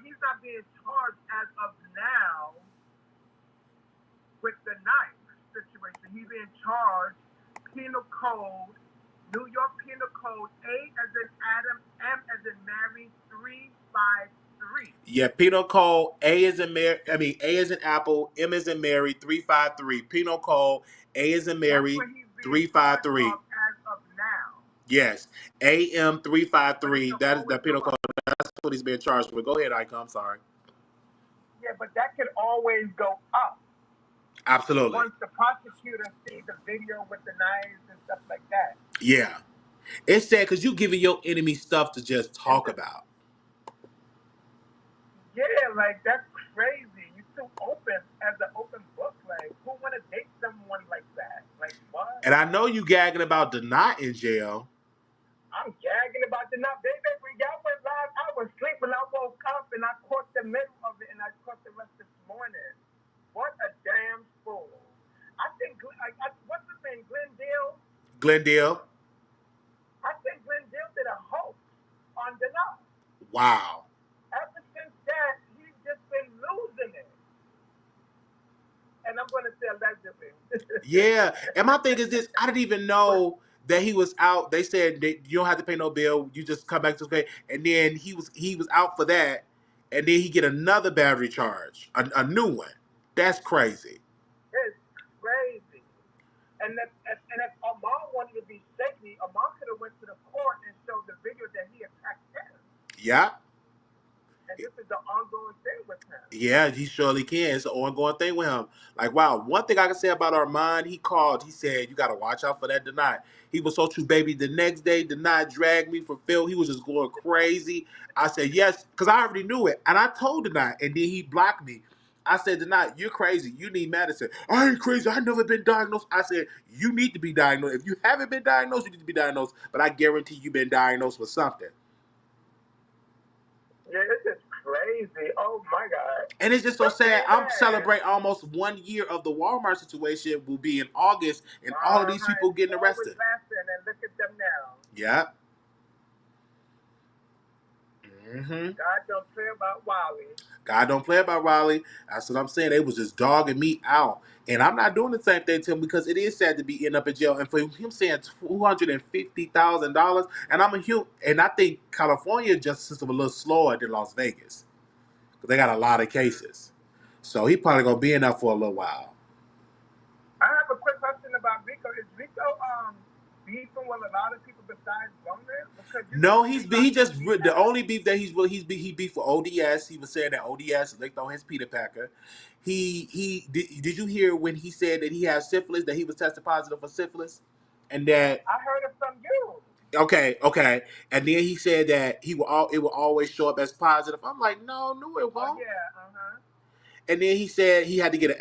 he's not being charged as of now with the knife situation. He's being charged penal code, New York Penal Code A as in Adam, M as in Mary 353. Yeah, penal code A as in Mary. I mean A as in Apple, M as in Mary 353. Penal code A as in Mary 353. As of now. Yes, AM 353. That is the penal code. That's what he's being charged with. Go ahead, Icon. I'm sorry. Yeah, but that could always go up. Absolutely. Once the prosecutor sees the video with the knives and stuff like that. Yeah. It's sad because you giving your enemy stuff to just talk about. Yeah, like that's crazy. You're too open as an open book. Like, who want to date someone like that? Like, what? And I know you gagging about Denay in jail. I'm gagging about the night. Baby, when y'all went live, I was asleep when I woke up and I caught the middle of it and I caught the rest this morning. What a damn fool. I think, what's his name, Glendale? Glendale. I think Glendale did a hoax on Denay. Wow. Ever since that, he's just been losing it. And I'm going to say allegedly. Yeah. And my thing is this, I didn't even know that he was out. They said that you don't have to pay no bill. You just come back to pay. And then he was out for that. And then he get another battery charge, a new one. That's crazy. It's crazy. And if Amar wanted to be shaky, Amar could have went to the court and showed the video that he attacked him. Yeah. And this is the ongoing thing with him. Yeah, he surely can. It's an ongoing thing with him. Like, wow, one thing I can say about Armand, he called, he said, you got to watch out for that Denay. He was so true, baby. The next day, Denay dragged me for Phil. He was just going crazy. I said, yes, because I already knew it. And I told Denay, and then he blocked me. I said, Denay, you're crazy. You need medicine. I ain't crazy. I've never been diagnosed. I said, you need to be diagnosed. If you haven't been diagnosed, you need to be diagnosed. But I guarantee you've been diagnosed with something. Yeah, it's just crazy. Oh, my God. And it's just so sad. I'm celebrating almost 1 year of the Walmart situation will be in August, and all of these people getting arrested. And look at them now. Yeah. Mm-hmm. God don't play about Wiley. God don't play about Wiley. That's what I'm saying. They was just dogging me out. And I'm not doing the same thing to him because it is sad to be ending up in jail. And for him saying $250,000, and and I think California justice system a little slower than Las Vegas. Because they got a lot of cases. So he probably gonna be in there for a little while. I have a quick question about Rico. Is Rico beefing with a lot of people besides Roman? No, the only beef that he beef for ODS. He was saying that ODS licked on his Peter Packer. Did you hear when he said that he has syphilis, that he was tested positive for syphilis, and that I heard it from you. Okay, and then he said that it will always show up as positive. I'm like, no, it won't. Oh, yeah, And then he said he had to get an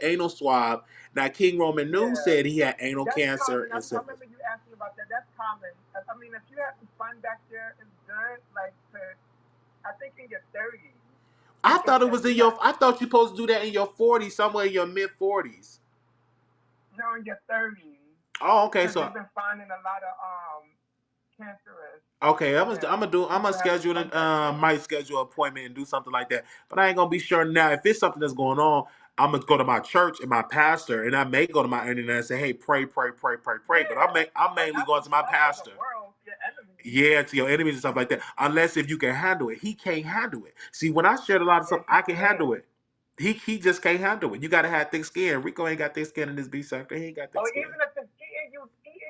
anal swab. Now King Roman News said he had anal cancer and syphilis. I remember you asking about that. That's common. I mean, if you have some fun back there, it's good. Like, I think in your 30s. I thought it was I thought you're supposed to do that in your 40s, somewhere in your mid 40s. No, in your 30s. Oh, okay. Because So they've been finding a lot of cancerous. okay, I'm Yeah. gonna schedule might schedule an appointment and do something like that. But I ain't gonna be sure now. If it's something that's going on, I'm gonna go to my church and my pastor, and I may go to my internet and say, "Hey, pray, pray, pray, pray, pray." But I'm mainly going to my pastor. Your enemies. Yeah, to your enemies and stuff like that. Unless if you can handle it, he can't handle it. See, when I shared a lot of stuff, I can handle it. He just can't handle it. You gotta have thick skin. Rico ain't got thick skin in this B sector. He ain't got thick skin. Even if it's eating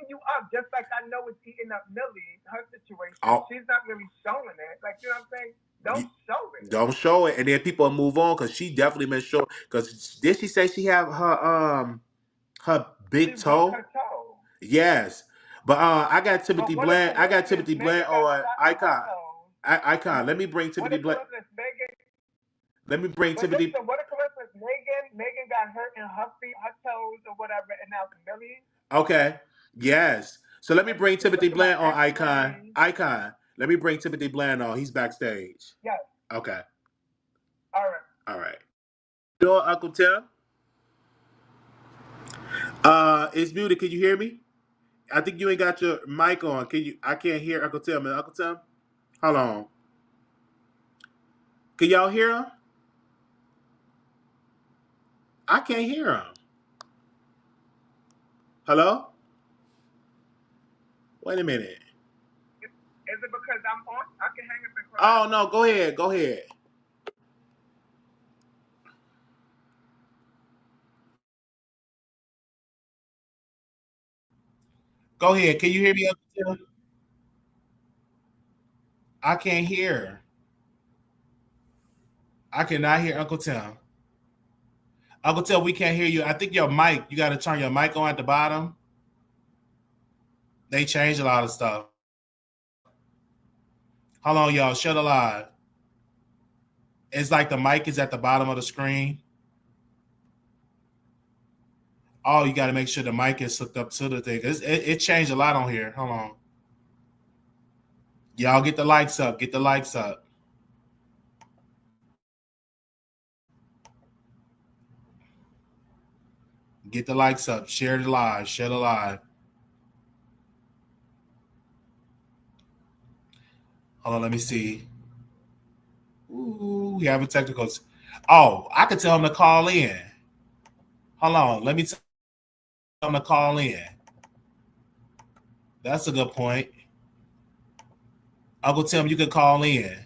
you up, just like I know it's eating up Millie, her situation. Oh. She's not really showing it. Like, you know what I'm saying? Don't show it. Don't show it, and then people move on because she definitely been showing. Because did she say she have her big toe? Her toe. Yes, but I got Timothy Bland. I got Timothy Bland on Icon. Icon. Let me bring Timothy Bland. Let me bring Timothy. Listen, what a coincidence! Megan got hurt in her feet, her toes, or whatever, and now it's Millie. Okay. Yes. So let me bring Timothy Bland on Icon. Icon. Let me bring Timothy Bland on. He's backstage. Yes. Okay. All right. Door, Uncle Tim. It's muted. Can you hear me? I think you ain't got your mic on. I can't hear Uncle Tim. Uncle Tim? Hold on. Can y'all hear him? I can't hear him. Hello? Wait a minute. Is it because I'm on? I can hang up and cry. Oh, no. Go ahead. Go ahead. Go ahead. Can you hear me, Uncle Tim? I can't hear. I cannot hear Uncle Tim. Uncle Tim, we can't hear you. I think your mic, you got to turn your mic on at the bottom. They changed a lot of stuff. Hold on, y'all. Shut it live. It's like the mic is at the bottom of the screen. Oh, you got to make sure the mic is hooked up to the thing. It changed a lot on here. Hold on. Y'all get the likes up. Get the likes up. Get the likes up. Share the live. Share the live. Hold on. Let me see. Ooh, we have a technical. Oh, I could tell him to call in. Hold on. Let me tell him to call in. That's a good point. Uncle Tim, you could call in.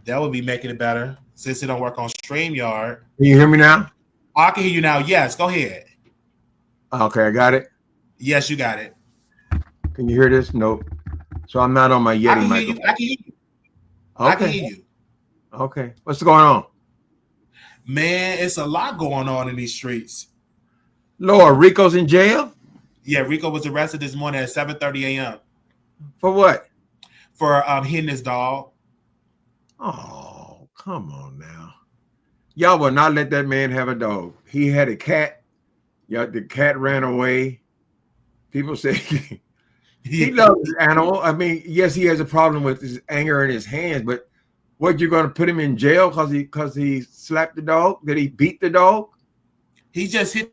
That would be making it better since it don't work on StreamYard. Can you hear me now? I can hear you now. Yes, go ahead. Okay, I got it. Yes, you got it. Can you hear this? Nope. So I'm not on my Yeti microphone. I can hear you. Okay. I can hear you. Okay. What's going on? Man, it's a lot going on in these streets. Lord, Rico's in jail? Yeah, Rico was arrested this morning at 7:30 a.m. For what? For hitting his dog. Oh, come on now. Y'all will not let that man have a dog. He had a cat. Yeah, the cat ran away. People say he loves his animal. I mean, yes, he has a problem with his anger in his hands, but what, you're going to put him in jail because he slapped the dog? Did he beat the dog? He just hit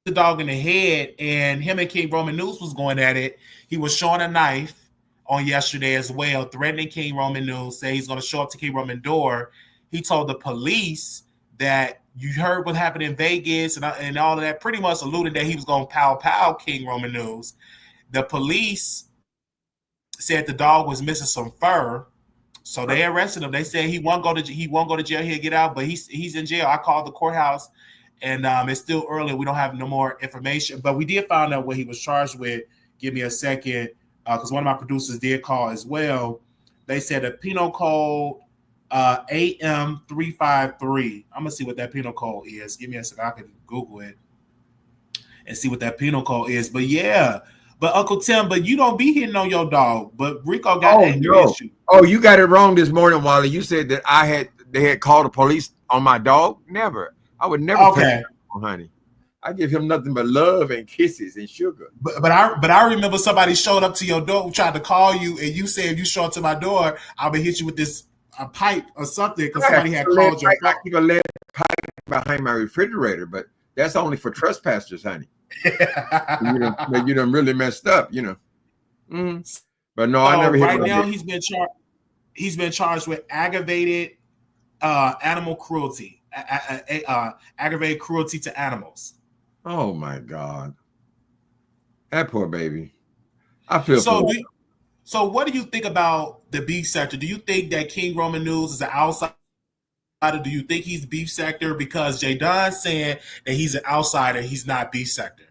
the dog in the head, and him and King Roman News was going at it. He was showing a knife on yesterday as well, threatening King Roman News, say he's going to show up to King Roman door. He told the police that you heard what happened in Vegas and all of that, pretty much alluded that he was going to pow King Roman News. The police said the dog was missing some fur, so they arrested him. They said he won't go to jail. He'll get out, but he's in jail. I called the courthouse, and it's still early. We don't have no more information, but we did find out what he was charged with. Give me a second, because one of my producers did call as well. They said a penal code AM353. I'm gonna see what that penal code is. Give me a second. I can Google it and see what that penal code is. But yeah, but Uncle Tim, but you don't be hitting on your dog. But Rico got angry at you. Oh, you got it wrong this morning, Wiley. You said that they had called the police on my dog. Never. I would never. Okay, honey. I give him nothing but love and kisses and sugar. But I remember somebody showed up to your door, tried to call you, and you said if you show up to my door, I'll be hit you with a pipe or something because somebody had called you. I keep a lead pipe behind my refrigerator, but that's only for trespassers, honey. You done really messed up, you know. But no, I So never hit right my now dick. he's been charged with aggravated animal cruelty, aggravated cruelty to animals. Oh my God. That poor baby. I feel So, for so what do you think about the beef sector? Do you think that King Roman News is an outsider? Do you think he's beef sector? Because Jay Dunn's saying that he's an outsider, he's not beef sector.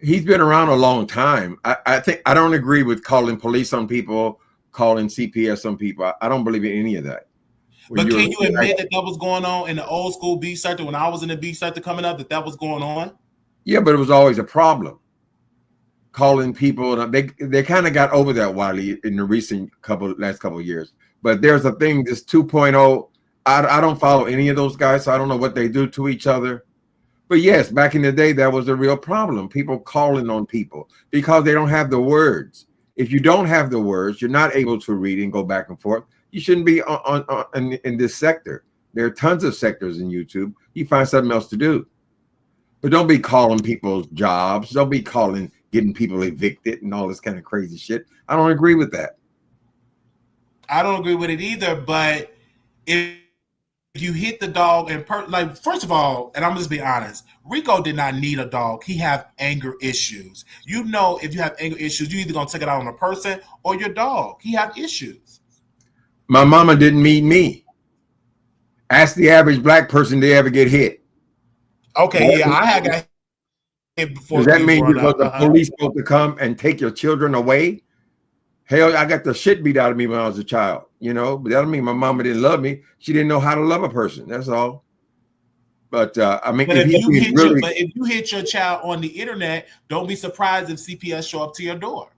he's been around a long time. I think I don't agree with calling police on people, calling CPS on people. I don't believe in any of that. But can you admit that was going on in the old school beef sector when I was in the beef sector coming up, that was going on? Yeah, but it was always a problem. Calling people, they kind of got over that, Wiley, in the last couple of years. But there's a thing, this 2.0. I don't follow any of those guys, so I don't know what they do to each other. But yes, back in the day, that was a real problem. People calling on people because they don't have the words. If you don't have the words, you're not able to read and go back and forth. You shouldn't be in this sector. There are tons of sectors in YouTube. You find something else to do. But don't be calling people's jobs. Don't be getting people evicted and all this kind of crazy shit. I don't agree with that. I don't agree with it either. But if you hit the dog and first of all, and I'm just being honest, Rico did not need a dog. He have anger issues. You know, if you have anger issues, you either gonna take it out on a person or your dog. He have issues. My mama didn't meet me. Ask the average black person, they ever get hit. Okay, yeah, I had got hit before. Does that mean because the police supposed to come and take your children away? Hell, I got the shit beat out of me when I was a child, you know. But that don't mean my mama didn't love me. She didn't know how to love a person. That's all. But I mean, but if you hit your child on the internet, don't be surprised if CPS show up to your door.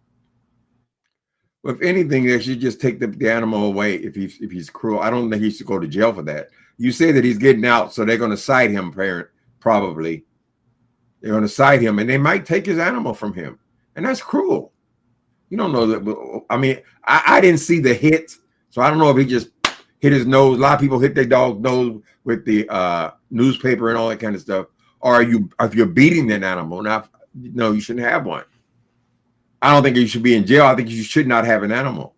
If anything, they should just take the animal away if he's cruel. I don't think he should go to jail for that. You say that he's getting out, so they're going to cite him, probably. They're going to cite him, and they might take his animal from him. And that's cruel. You don't know that. I mean, I didn't see the hit, so I don't know if he just hit his nose. A lot of people hit their dog's nose with the newspaper and all that kind of stuff. Or if you're beating an animal, no, you shouldn't have one. I don't think you should be in jail. I think you should not have an animal.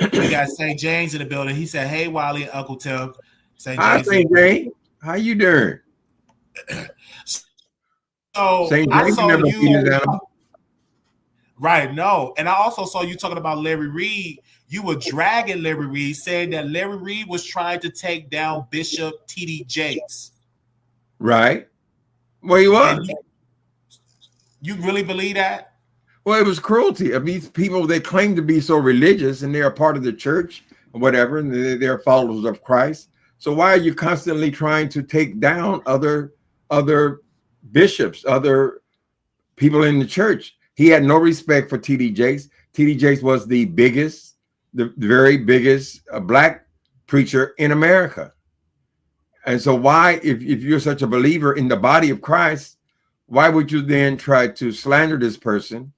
We got St. James in the building. He said, "Hey, Wiley and Uncle Tim." Hi, St. James. How you doing? So St. I James saw never you. beat his animal. Right, no. And I also saw you talking about Larry Reed. You were dragging Larry Reed, saying that Larry Reed was trying to take down Bishop T.D. Jakes. Right. Well, he was. You really believe that? Well, it was cruelty of these people. They claim to be so religious and they're a part of the church or whatever, and they're followers of Christ. So why are you constantly trying to take down other bishops, other people in the church? He had no respect for T.D. Jakes. T.D. Jakes was the very biggest black preacher in America. And so why, if you're such a believer in the body of Christ, why would you then try to slander this person?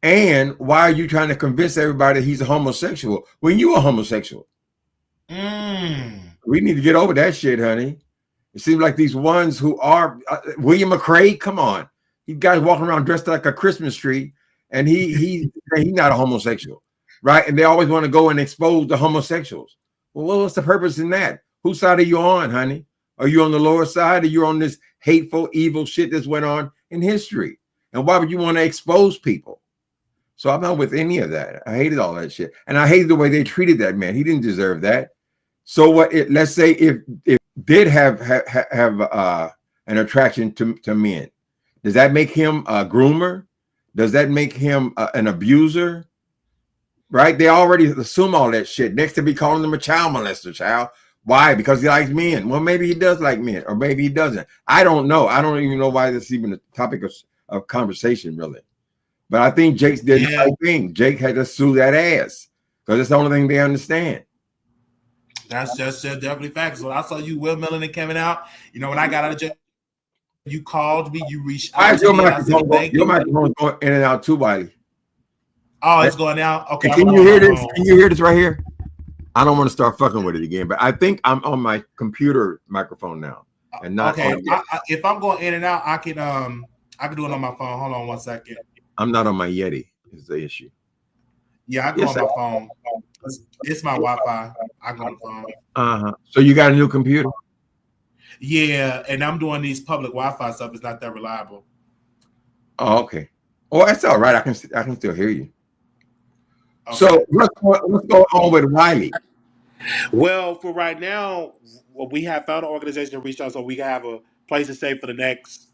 And why are you trying to convince everybody he's a homosexual when you are homosexual? We need to get over that shit, honey. It seems like these ones who are William McRae, come on. These guys walking around dressed like a Christmas tree, and he's not a homosexual, right? And they always want to go and expose the homosexuals. Well, what's the purpose in that? Whose side are you on, honey? Are you on the lower side, or you're on this hateful, evil shit that's went on in history? And why would you want to expose people? So I'm not with any of that. I hated all that shit, and I hated the way they treated that man. He didn't deserve that. So what? Let's say if did have an attraction to men, does that make him a groomer? Does that make him an abuser? Right? They already assume all that shit. Next to be calling him a child molester, child. Why? Because he likes men. Well, maybe he does like men, or maybe he doesn't. I don't know. I don't even know why this is even a topic of conversation, really. But I think Jake's did the right thing. Jake had to sue that ass because it's the only thing they understand. That's just definitely facts. So I saw you, Will Millen, and coming out. You know, when I got out of jail, you called me. You reached out to me. Your microphone's going in and out too, Wiley. Oh, it's going out. Okay. Can you hear this? Can you hear this right here? I don't want to start fucking with it again, but I think I'm on my computer microphone now. and not Okay, on Yeti. if I'm going in and out, I can do it on my phone. Hold on 1 second. I'm not on my Yeti. Is the issue? Yeah, I go Yes. on my phone. It's my Wi-Fi. I go on the phone. So you got a new computer? Yeah, and I'm doing these public Wi-Fi stuff. It's not that reliable. Oh, okay. Oh, that's all right. I can still hear you. Okay. So what's going on with Wiley? Well, for right now, we have found an organization to reach out so we can have a place to stay for the next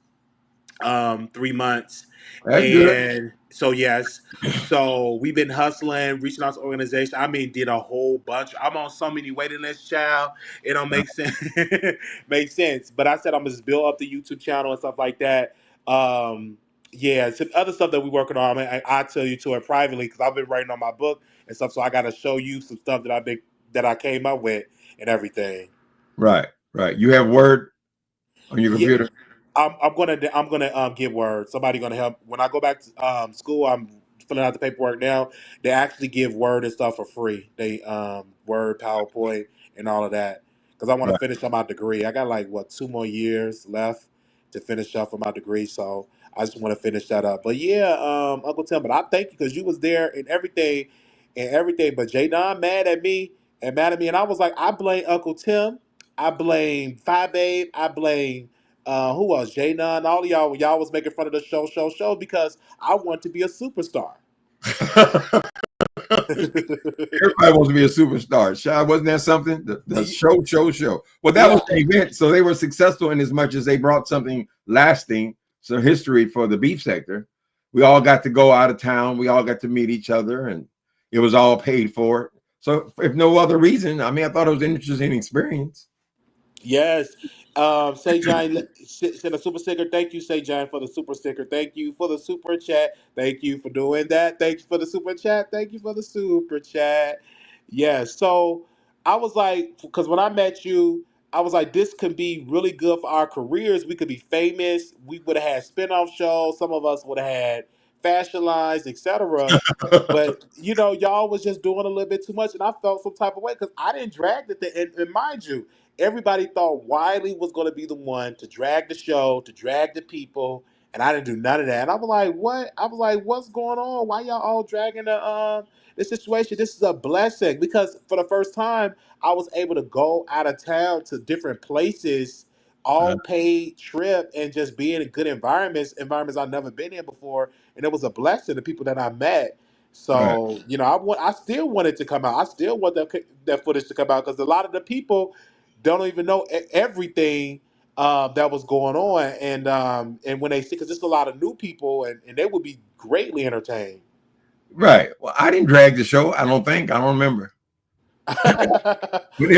3 months. That's good. And so yes, so we've been hustling, reaching out to organizations. I mean, did a whole bunch. I'm on so many waiting lists, child. It don't make sense. Make sense. But I said I'm gonna just build up the YouTube channel and stuff like that. Yeah, some other stuff that we're working on. I mean, I tell you to it privately because I've been writing on my book and stuff. So I got to show you some stuff that I came up with and everything. Right. You have Word on your computer? I'm gonna get Word. Somebody gonna help when I go back to school. I'm filling out the paperwork now. They actually give Word and stuff for free. They Word, PowerPoint, and all of that because I want to Right. finish up my degree. I got like 2 more years left to finish up for my degree, so I just want to finish that up. But yeah, Uncle Tim, but I thank you because you was there and everything. But J Don mad at me and I was like, I blame Uncle Tim. I blame Phi Babe. I blame who else? J Nunn, all of y'all, when y'all was making fun of the show because I want to be a superstar. Everybody wants to be a superstar. Shy, wasn't that something? The show. Well, that was the event. So they were successful in as much as they brought something lasting, some history for the beef sector. We all got to go out of town. We all got to meet each other, and it was all paid for. So if no other reason, I mean, I thought it was an interesting experience. Yes. Say John send a super sticker. Thank you, Say John, for the super sticker. Thank you for the super chat. Thank you for doing that. Thank you for the super chat. Thank you for the super chat. Yes. So I was like, because when I met you, I was like, this could be really good for our careers. We could be famous. We would have had spin-off shows. Some of us would have had fashion lines, etc. But y'all was just doing a little bit too much, and I felt some type of way because I didn't drag the thing. And mind you, everybody thought Wiley was going to be the one to drag the show, to drag the people, and I didn't do none of that. And I was like, what? I was like, what's going on? Why y'all all dragging the situation? This is a blessing because for the first time, I was able to go out of town to different places, all paid trip, and just be in good environments I've never been in before, and it was a blessing. The people that I met. Right. So I still want it to come out. I still want that footage to come out because a lot of the people don't even know everything that was going on, and when they see, because there's a lot of new people, and they would be greatly entertained. Right. Well, I didn't drag the show. I don't remember. But But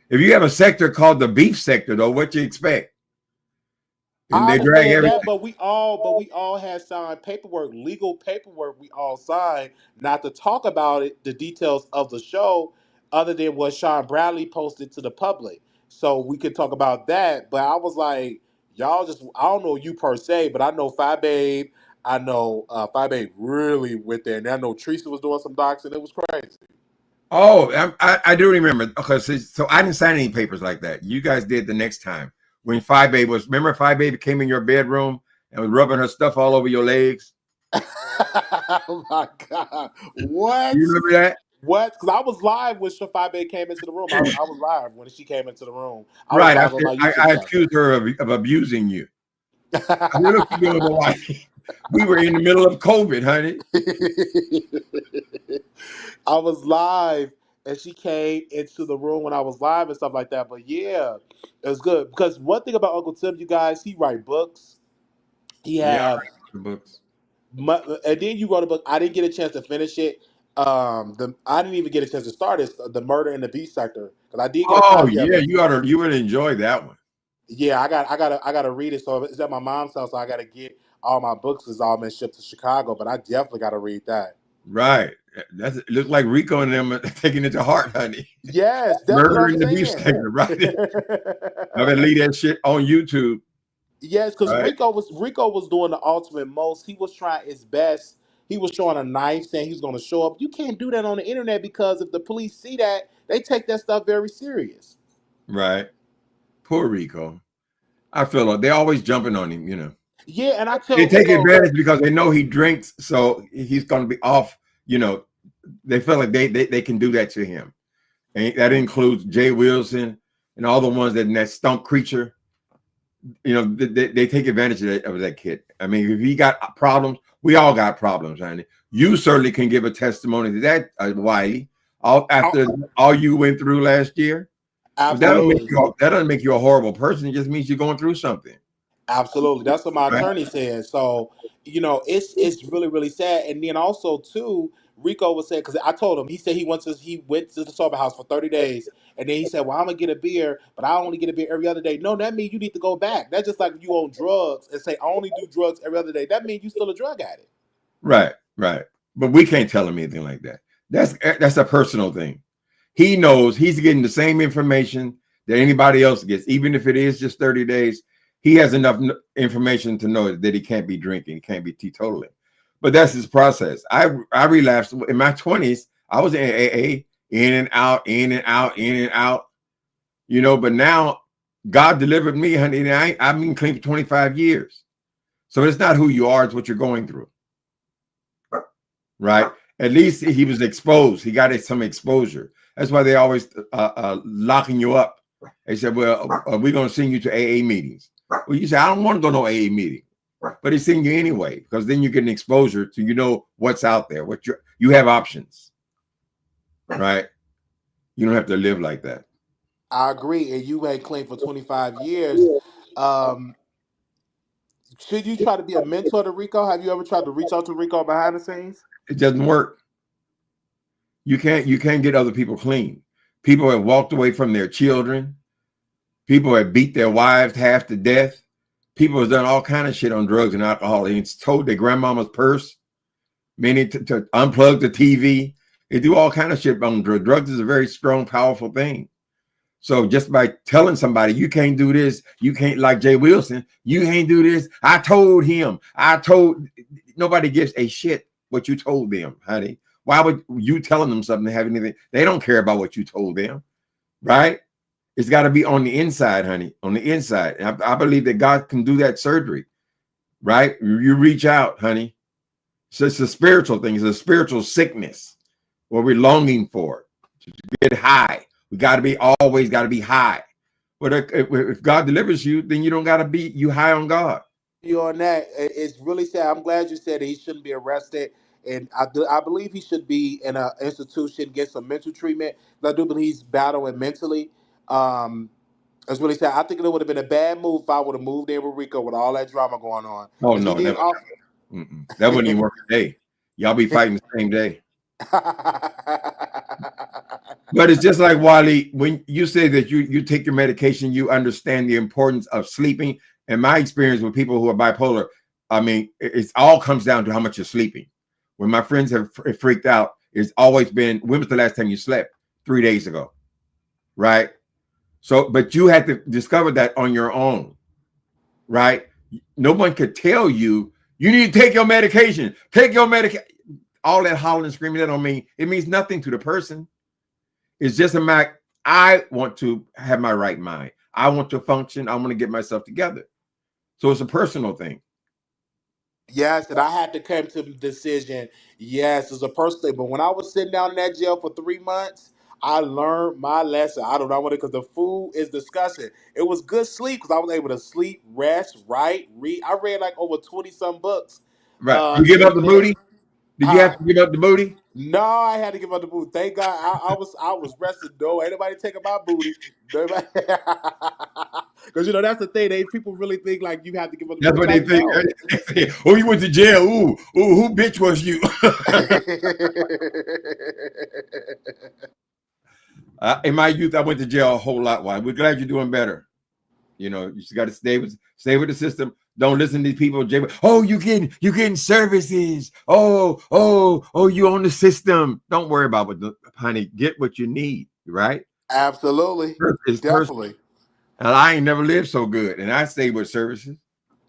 if you have a sector called the beef sector, though, what you expect? And I they drag understand everything. that, but we all had signed paperwork, legal paperwork. We all signed not to talk about it, the details of the show, other than what Sean Bradley posted to the public. So we could talk about that. But I was like, y'all I don't know you per se, but I know Phi Babe. I know Phi Babe really went there, and I know Teresa was doing some docs, and it was crazy. Oh, I do remember. Okay, so I didn't sign any papers like that. You guys did the next time when Phi Babe remember Phi Babe came in your bedroom and was rubbing her stuff all over your legs. Oh my God! What? You remember that? What? Because I was live when Phi Babe came into the room. I was live when she came into the room. I was Right. live on my YouTube I channel. accused her of abusing you. I mean, look, we were in the middle of COVID, honey. I was live, and she came into the room when I was live and stuff like that. But yeah, it was good because one thing about Uncle Tim, you guys, he write books. He Yeah, I have, read the books. and then you wrote a book. I didn't get a chance to finish it. I didn't even get a chance to start it. The Murder in the Beast Sector, because I did get a Oh copy of yeah, it. you would enjoy that one. Yeah, I gotta read it. So it's at my mom's house. So I gotta get all my books. Is all been shipped to Chicago, but I definitely gotta read that. Right. It looks like Rico and them are taking it to heart, honey. Yes, that's what Murder I'm in the beef saying. sector, right? I better leave that shit on YouTube. Yes, because Right. Rico was doing the ultimate most. He was trying his best. He was showing a knife, saying he was going to show up. You can't do that on the internet because if the police see that, they take that stuff very serious. Right. Poor Rico. I feel like they're always jumping on him, you know. Yeah, and I tell They take Rico, advantage because they know he drinks, so he's going to be off. You know, they feel like they can do that to him, and that includes Jay Wilson and all the ones that stump creature. You know, they take advantage of that kid. I mean, if he got problems, we all got problems, honey. You certainly can give a testimony to that, Wiley. After all you went through last year, that doesn't make you a horrible person. It just means you're going through something. Absolutely. That's what my Right. attorney said. So, you know, it's really, really sad. And then also too, Rico was saying, because I told him, he said he went to the sober house for 30 days. And then he said, well, I'm gonna get a beer, but I only get a beer every other day. No, that means you need to go back. That's just like you on drugs and say I only do drugs every other day. That means you still a drug addict. Right. But we can't tell him anything like that. That's a personal thing. He knows he's getting the same information that anybody else gets, even if it is just 30 days. He has enough information to know that he can't be drinking, he can't be teetotaling. But that's his process. I relapsed in my 20s. I was in AA, in and out, in and out, in and out. You know, but now God delivered me, honey. And I've been clean for 25 years. So it's not who you are, it's what you're going through. Right? At least he was exposed. He got some exposure. That's why they always locking you up. They said, well, we're going to send you to AA meetings. Well, you say, I don't want to go to no AA meeting. But it's in you anyway, because then you're getting exposure to, you know, what's out there. You have options. Right? You don't have to live like that. I agree. And you ain't clean for 25 years. Should you try to be a mentor to Rico? Have you ever tried to reach out to Rico behind the scenes? It doesn't work. You can't get other people clean. People have walked away from their children. People have beat their wives half to death. People have done all kind of shit on drugs and alcohol. And it's told their grandmama's purse, many to unplug the TV. They do all kind of shit on drugs. Drugs is a very strong, powerful thing. So just by telling somebody you can't do this, you can't, like Jay Wilson, you can't do this. I told him. Nobody gives a shit what you told them, honey. Why would you telling them something to have anything? They don't care about what you told them, right? It's got to be on the inside, honey, on the inside. And I believe that God can do that surgery, right? You reach out, honey. So it's a spiritual thing. It's a spiritual sickness what we're longing for, to get high. We always got to be high. But if God delivers you, then you don't got to be high on God. You on that? It's really sad. I'm glad you said that he shouldn't be arrested, and I believe he should be in an institution, get some mental treatment. I do believe he's battling mentally. It's really sad. I think it would have been a bad move if I would have moved in with Rico with all that drama going on. Oh no, that wouldn't even work today. Y'all be fighting the same day. But it's just like Wiley, when you say that you take your medication, you understand the importance of sleeping. And my experience with people who are bipolar, I mean, it all comes down to how much you're sleeping. When my friends have freaked out, it's always been, when was the last time you slept? 3 days ago, right? So, but you had to discover that on your own, right? No one could tell you, you need to take your medication, take your medication. All that hollering and screaming, that don't mean, it means nothing to the person. It's just a matter, I want to have my right mind. I want to function. I want to get myself together. So it's a personal thing. Yes, and I had to come to the decision. Yes, it's a personal thing. But when I was sitting down in that jail for 3 months, I learned my lesson. I don't know what it, because the food is disgusting. It was good sleep because I was able to sleep, rest, write, read. I read like over 20-some books. Right. You give up the booty? Did you have to give up the booty? No, I had to give up the booty. Thank God I was rested. No, ain't nobody taking my booty. Because you know that's the thing. People really think like you have to give up the booty. That's what they think. Oh, you went to jail. Ooh, who bitch was you? In my youth, I went to jail a whole lot. Why? We're glad you're doing better. You know, you just got to stay with the system. Don't listen to these people. Oh, you getting services. Oh, you on the system. Don't worry about what, honey. Get what you need, right? Absolutely. It's definitely. Personal. And I ain't never lived so good, and I stay with services.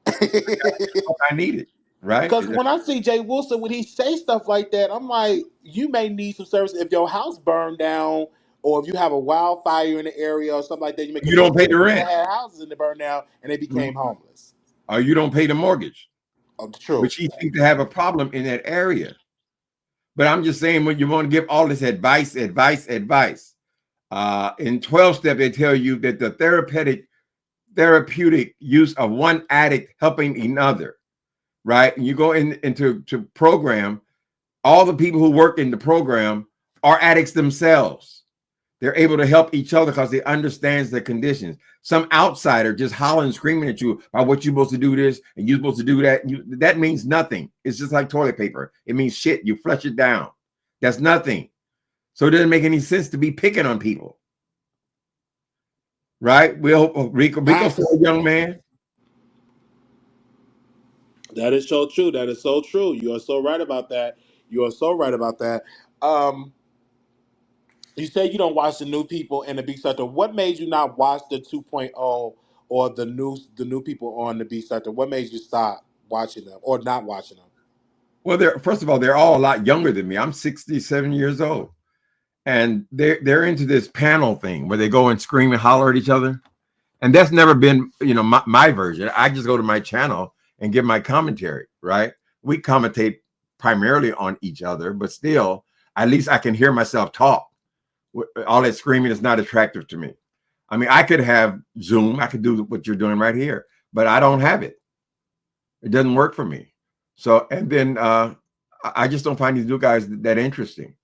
I need it, right? Because when I see Jay Wilson, when he say stuff like that, I'm like, you may need some service if your house burned down. or if you have a wildfire in the area or something like that, you make a You don't pay the people rent, had houses in the burn down and they became homeless. or you don't pay the mortgage, True. which he seems to have a problem in that area. But I'm just saying, when you want to give all this advice, in 12-step, they tell you that the therapeutic use of one addict helping another, right? And you go into program, all the people who work in the program are addicts themselves. They're able to help each other because they understand the conditions. Some outsider just hollering, screaming at you about what you're supposed to do this and you're supposed to do that. That means nothing. It's just like toilet paper. It means shit. You flush it down. That's nothing. So it doesn't make any sense to be picking on people. Right? Rico's a young man. That is so true. That is so true. You are so right about that. You are so right about that. You say you don't watch the new people in the Beast Sector. What made you not watch the 2.0 or the new people on the Beast Sector? What made you stop watching them or not watching them? Well, first of all, they're all a lot younger than me. I'm 67 years old. And they're into this panel thing where they go and scream and holler at each other. And that's never been, my version. I just go to my channel and give my commentary, right? We commentate primarily on each other, but still, at least I can hear myself talk. All that screaming is not attractive to me. I mean, I could have Zoom. I could do what you're doing right here, but I don't have it. It doesn't work for me. So, and then I just don't find these new guys that interesting.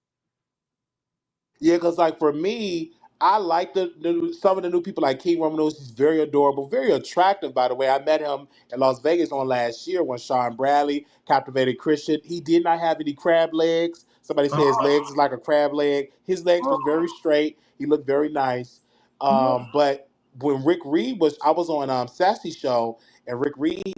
Yeah, because like for me, I like some of the new people like King Romanos. He's very adorable, very attractive, by the way. I met him in Las Vegas on last year when Sean Bradley captivated Christian. He did not have any crab legs. Somebody said his legs is like a crab leg. His legs was very straight. He looked very nice. But when Rick Reed I was on Sassy Show, and Rick Reed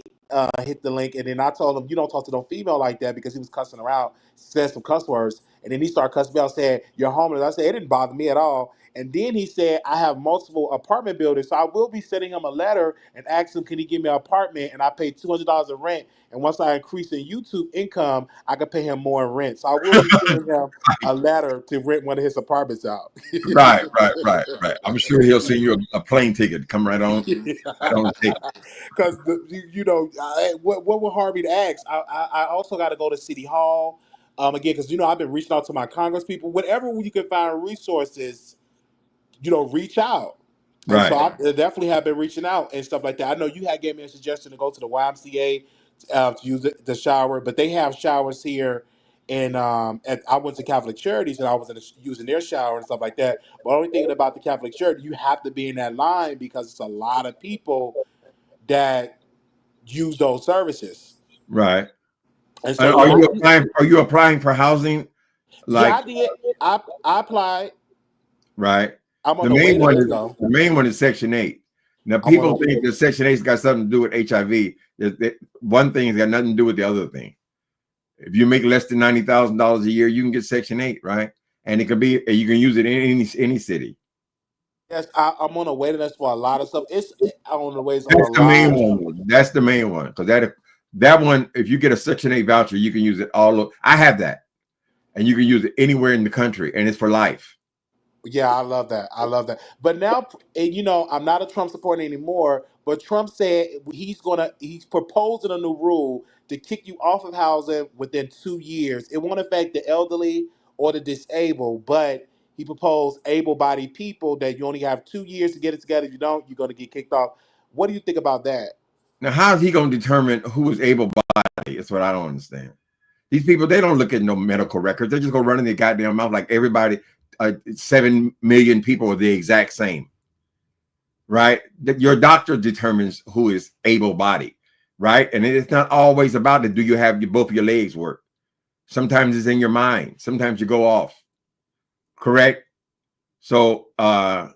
hit the link, and then I told him, you don't talk to no female like that, because he was cussing around, said some cuss words, and then he started cussing me out, saying, you're homeless. I said, it didn't bother me at all. And then he said, I have multiple apartment buildings, so I will be sending him a letter and ask him, can he give me an apartment? And I pay $200 in rent. And once I increase in YouTube income, I can pay him more in rent. So I will be sending him a letter to rent one of his apartments out. Right. I'm sure he'll send you a plane ticket. Come right on. Because what would harm me to ask? I also got to go to City Hall again, because I've been reaching out to my Congress people. Whenever you can find resources, reach out. And Right. so I definitely have been reaching out and stuff like that. I know you had gave me a suggestion to go to the YMCA to use the shower, but they have showers here. And I went to Catholic Charities and I was using their shower and stuff like that. But only thinking about the Catholic Church, you have to be in that line because it's a lot of people that use those services. Right. And so are you applying for housing? I did. I applied. Right. I'm on the main one. The main one is Section 8. Now, people think that Section 8's got something to do with HIV. One thing has got nothing to do with the other thing. If you make less than $90,000 a year, you can get Section 8, right? And you can use it in any city. Yes, I'm on a waiting list for a lot of stuff. It's on the ways. That's the main one. That's the main one, because that one, if you get a Section 8 voucher, you can use it all over. I have that, and you can use it anywhere in the country, and it's for life. Yeah, I love that. But now, I'm not a Trump supporter anymore. But Trump said he's proposing a new rule to kick you off of housing within 2 years. It won't affect the elderly or the disabled, but he proposed able-bodied people that you only have 2 years to get it together. If you don't, you're going to get kicked off. What do you think about that? Now, how is he going to determine who is able-bodied? That's what I don't understand. These people, they don't look at no medical records. They just go running their goddamn mouth like everybody. 7 million people are the exact same, right? Your doctor determines who is able-bodied, right? And it's not always about it. Do you have both of your legs work? Sometimes it's in your mind. Sometimes you go off. Correct. So I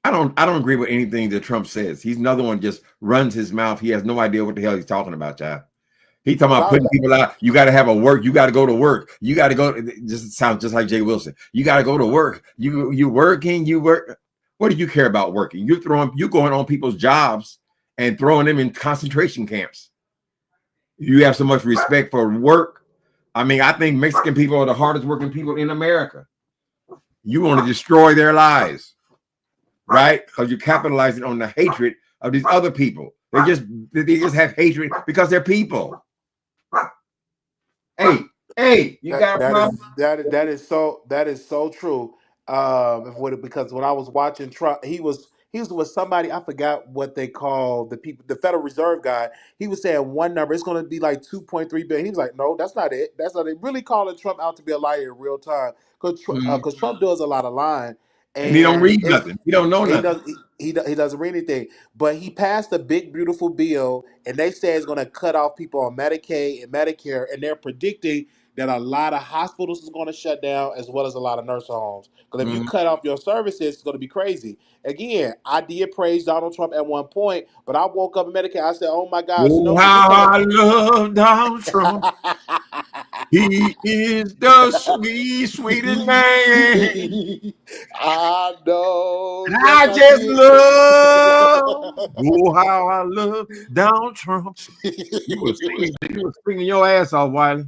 don't agree with anything that Trump says. He's another one just runs his mouth. He has no idea what the hell he's talking about, child. He talking about putting people out. You got to have a work. You got to go to work. You got to go. It just sounds just like Jay Wilson. You got to go to work. You working. You work. What do you care about working? You going on people's jobs and throwing them in concentration camps. You have so much respect for work. I mean, I think Mexican people are the hardest working people in America. You want to destroy their lives, right? Because you're capitalizing on the hatred of these other people. They just have hatred because they're people. Hey, you got a problem? That is so true. Because when I was watching Trump, he was with somebody, I forgot what they call the people, the Federal Reserve guy. He was saying one number, it's going to be like 2.3 billion. He was like, no, that's not it. That's not it. Really calling Trump out to be a liar in real time, because Mhm. Trump does a lot of lying, And he don't and read nothing. He don't know he nothing. does he doesn't read anything. But he passed a big beautiful bill, and they say it's going to cut off people on Medicaid and Medicare, and they're predicting that a lot of hospitals is going to shut down, as well as a lot of nursing homes. Because if you Mhm. cut off your services, it's going to be crazy. Again, I did praise Donald Trump at one point, but I woke up in Medicare. I said, "Oh my gosh, you Oh, know we're how gonna." I love Donald Trump. He is the sweetest man. I know. And Yes, I I just did. love. Oh, how I love Donald Trump. He was singing your ass off, Wiley.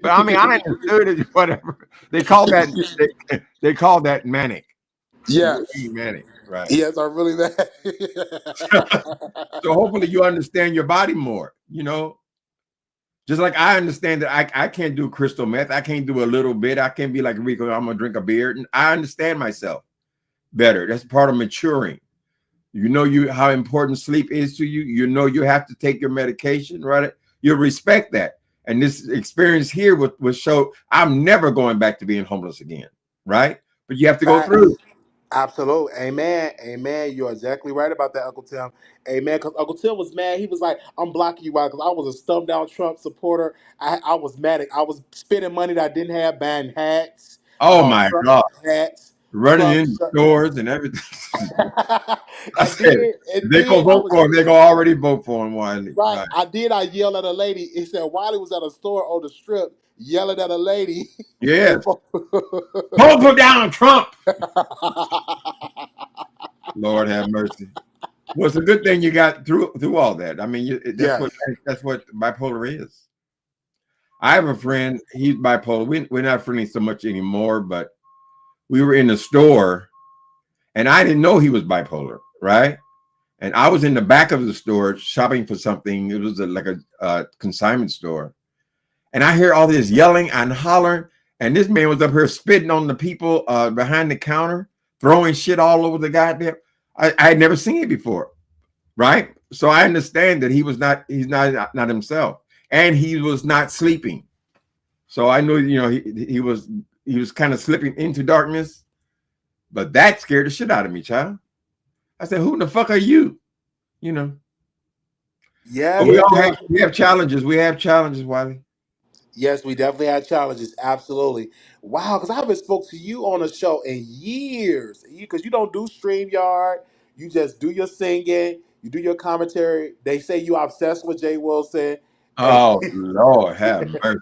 But I mean, I understood it, whatever. They call that manic. You're Yes. being manic, right? Yes, I'm really that. So hopefully you understand your body more, Just like I understand that I can't do crystal meth. I can't do a little bit. I can't be like Rico, I'm gonna drink a beer. And I understand myself better. That's part of maturing. How important sleep is to you. You have to take your medication, right? You respect that. And this experience here will show I'm never going back to being homeless again, right? But you have to go Facts. through. Absolutely. Amen. Amen. You're exactly right about that, Uncle Tim. Amen. Because Uncle Tim was mad. He was like, I'm blocking you out because I was a stumped down Trump supporter. I was mad. I was spending money that I didn't have, buying hats, Oh my Trump God. hats, Running Trump in shirts. stores and everything. I and said, then, if and they go then I vote was for him, they go already vote for him, Wiley. right. Right. I yelled at a lady. It said Wiley was at a store on the strip yelling at a lady. Yes. Vote for Donald Trump. Lord have mercy. Well, it's a good thing you got through all that. I mean, Yes. that's what bipolar is. I have a friend. He's bipolar. We're not friendly so much anymore, but we were in the store, and I didn't know he was bipolar, right? And I was in the back of the store shopping for something. It was like a consignment store, and I hear all this yelling and hollering, and this man was up here spitting on the people behind the counter, throwing shit all over the goddamn. I had never seen it before. Right. So I understand that he's not himself, and he was not sleeping. So I knew, he was kind of slipping into darkness, but that scared the shit out of me, child. I said, who the fuck are you? Yeah, But yeah. we have challenges. We have challenges, Wiley. Yes, we definitely had challenges. Absolutely. Wow, because I haven't spoke to you on a show in years. Because you don't do StreamYard. You just do your singing. You do your commentary. They say you obsessed with Jay Wilson. And Oh Lord, have mercy.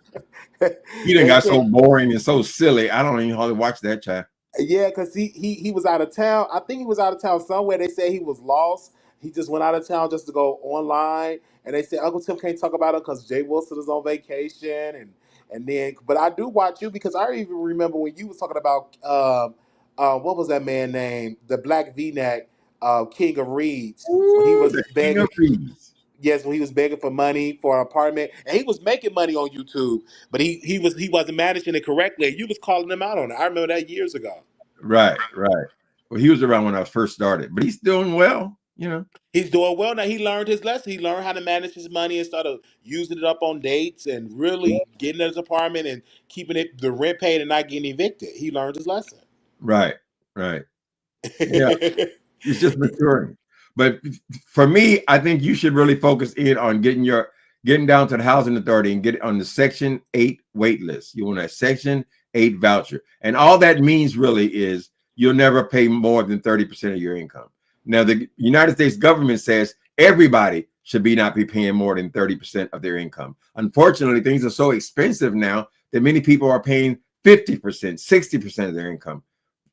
He done they got so said, boring and so silly. I don't even hardly watch that, child. yeah, because he was out of town. I think he was out of town somewhere. They say he was lost. He just went out of town just to go online. And they said Uncle Tim can't talk about it because Jay Wilson is on vacation. And then, but I do watch you because I even remember when you was talking about what was that man name? The Black V-neck, King of Reeds, when he Ooh, was the king begging. of thieves. Yes, when he was begging for money for an apartment, and he was making money on YouTube, but he wasn't managing it correctly. You was calling him out on it. I remember that years ago. Right. Well, he was around when I first started, but he's doing well. He's doing well now. He learned his lesson. He learned how to manage his money and started using it up on dates and really getting in his apartment and keeping it the rent paid and not getting evicted. He learned his lesson. Right. Yeah, it's just maturing. But for me, I think you should really focus in on getting down to the housing authority and get on the Section 8 wait list. You want a Section 8 voucher. And all that means really is you'll never pay more than 30% of your income. Now, the United States government says everybody should not be paying more than 30% of their income. Unfortunately, things are so expensive now that many people are paying 50%, 60% of their income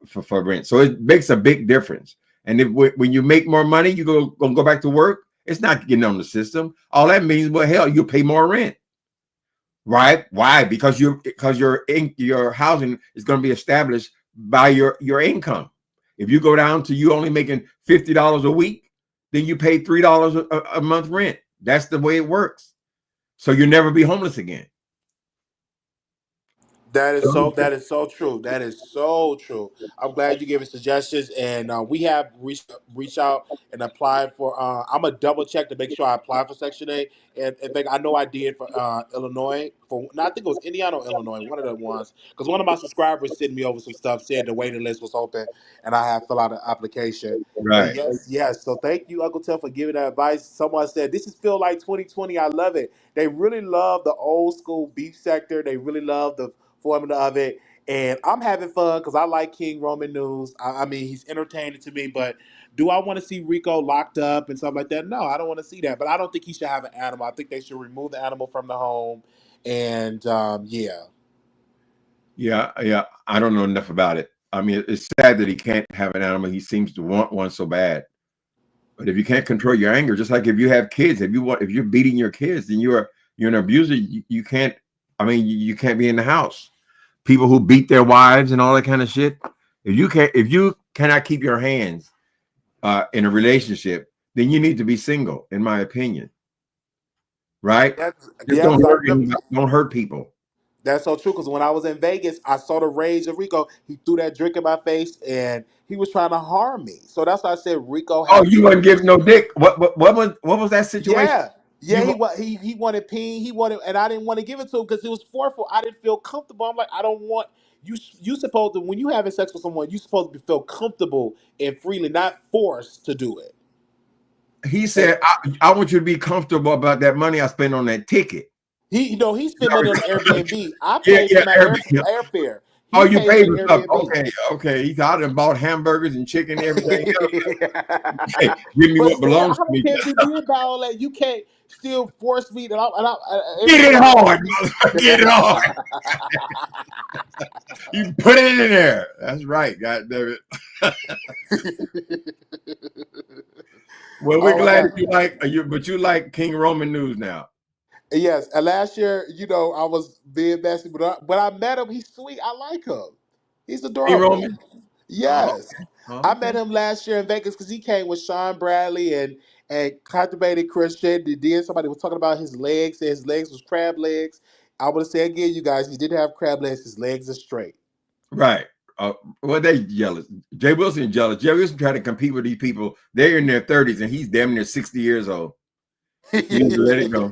for rent. So it makes a big difference. And when you make more money, you go back to work. It's not getting on the system. All that means, well, hell, you pay more rent, right? Why? Because your housing is going to be established by your income. If you go down to you only making $50 a week, then you pay $3 a month rent. That's the way it works. So you'll never be homeless again. That is so. That is so true. That is so true. I'm glad you gave us suggestions, and we have reached out and applied for. I'm gonna double check to make sure I apply for Section 8. And in fact, I know I did for Illinois. For no, I think it was Indiana or Illinois, one of the ones. Because one of my subscribers sent me over some stuff, said the waiting list was open, and I have fill out an application. But Right. yes. So thank you, Uncle Tim, for giving that advice. Someone said this is feel like 2020. I love it. They really love the old school beef sector. They really love the formula of it. And I'm having fun because I like King Roman News. I mean, he's entertaining to me, but do I want to see Rico locked up and stuff like that? No, I don't want to see that. But I don't think he should have an animal. I think they should remove the animal from the home. And yeah. Yeah. I don't know enough about it. I mean, it's sad that he can't have an animal. He seems to want one so bad. But if you can't control your anger, just like if you have kids, if you're beating your kids, then you're an abuser. You can't. I mean, you can't be in the house. People who beat their wives and all that kind of shit. If you cannot keep your hands in a relationship, then you need to be single, in my opinion. Right? Just don't hurt people. That's so true. Because when I was in Vegas, I saw the rage of Rico. He threw that drink in my face, and he was trying to harm me. So that's why I said Rico. Oh, you wouldn't give no dick. What was that situation? Yeah. He wanted peen. He wanted, and I didn't want to give it to him because it was forceful. I didn't feel comfortable. I'm like, I don't want you. You supposed to, when you having sex with someone, you supposed to feel comfortable and freely, not forced to do it. He said, I want you to be comfortable about that money I spent on that ticket. He spent money on Airbnb. I paid for my airfare. Oh, you paid for stuff. Okay. He thought and bought hamburgers and chicken and everything else. Hey, give me what belongs to me. I can't be about all that. You can't still force me. Get it hard, motherfucker. Get it hard. You put it in there. That's right. God damn it. Well, we're glad you like but you like King Roman News now. Yes, and last year, I was being messy, but I met him. He's sweet. I like him. He's adorable. King Roman? Yes. Oh, I met him last year in Vegas because he came with Sean Bradley and Cultivated Christian. Then somebody was talking about his legs, said his legs was crab legs. I want to say again, you guys, he didn't have crab legs. His legs are straight. Right. Well, they jealous. Jay Wilson jealous. Jay Wilson trying to compete with these people. They're in their 30s and he's damn near 60 years old. You need to let it go.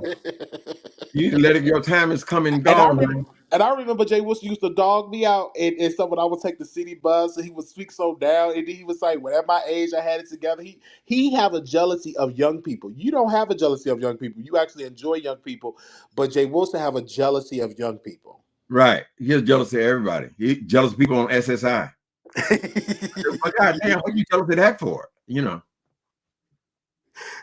You need to let it. Your time is coming gone. And I remember Jay Wilson used to dog me out and someone I would take the city bus and he would speak so down and then he was like, well, at my age I had it together. He have a jealousy of young people. You don't have a jealousy of young people. You actually enjoy young people, but Jay Wilson have a jealousy of young people. Right. He's jealous of everybody. He jealous of people on SSI. God damn, what are you jealous of that for?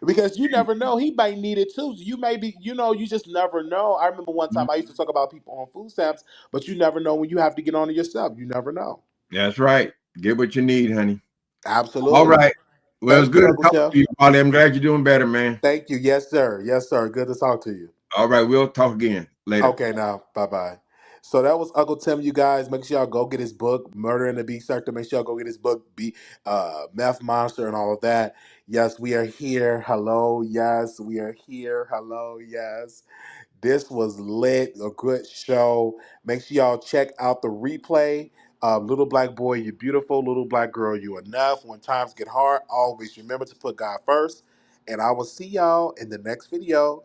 Because you never know. He might need it too. You may be, you just never know. I remember one time I used to talk about people on food stamps, but you never know when you have to get on it yourself. You never know. That's right. Get what you need, honey. Absolutely. All right. Well, it's good to talk to you, Wiley. I'm glad you're doing better, man. Thank you. Yes, sir. Yes, sir. Good to talk to you. All right. We'll talk again later. Okay, now. Bye-bye. So that was Uncle Tim, you guys. Make sure y'all go get his book, Murder in the Beef Sector. Make sure y'all go get his book, Meth Monster and all of that. Yes, we are here. Hello. Yes, we are here. Hello. Yes. This was lit, a good show. Make sure y'all check out the replay. Little black boy, you beautiful. Little black girl, you enough. When times get hard, always remember to put God first. And I will see y'all in the next video.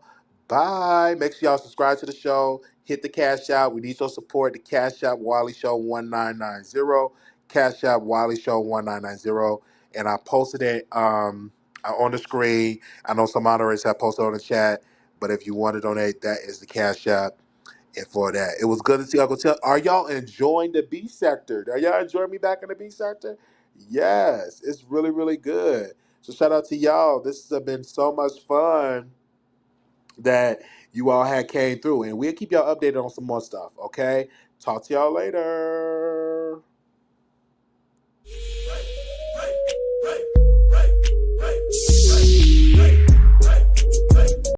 Bye. Make sure y'all subscribe to the show. Hit the Cash App. We need your support. The Cash App Wiley Show 1990. Cash App Wiley Show 1990. And I posted it on the screen. I know some moderators have posted on the chat. But if you want to donate, that is the Cash App. And for that, it was good to see Uncle Tim. Are y'all enjoying the B sector? Are y'all enjoying me back in the B sector? Yes, it's really, really good. So shout out to y'all. This has been so much fun that you all had came through. And we'll keep y'all updated on some more stuff, okay? Talk to y'all later.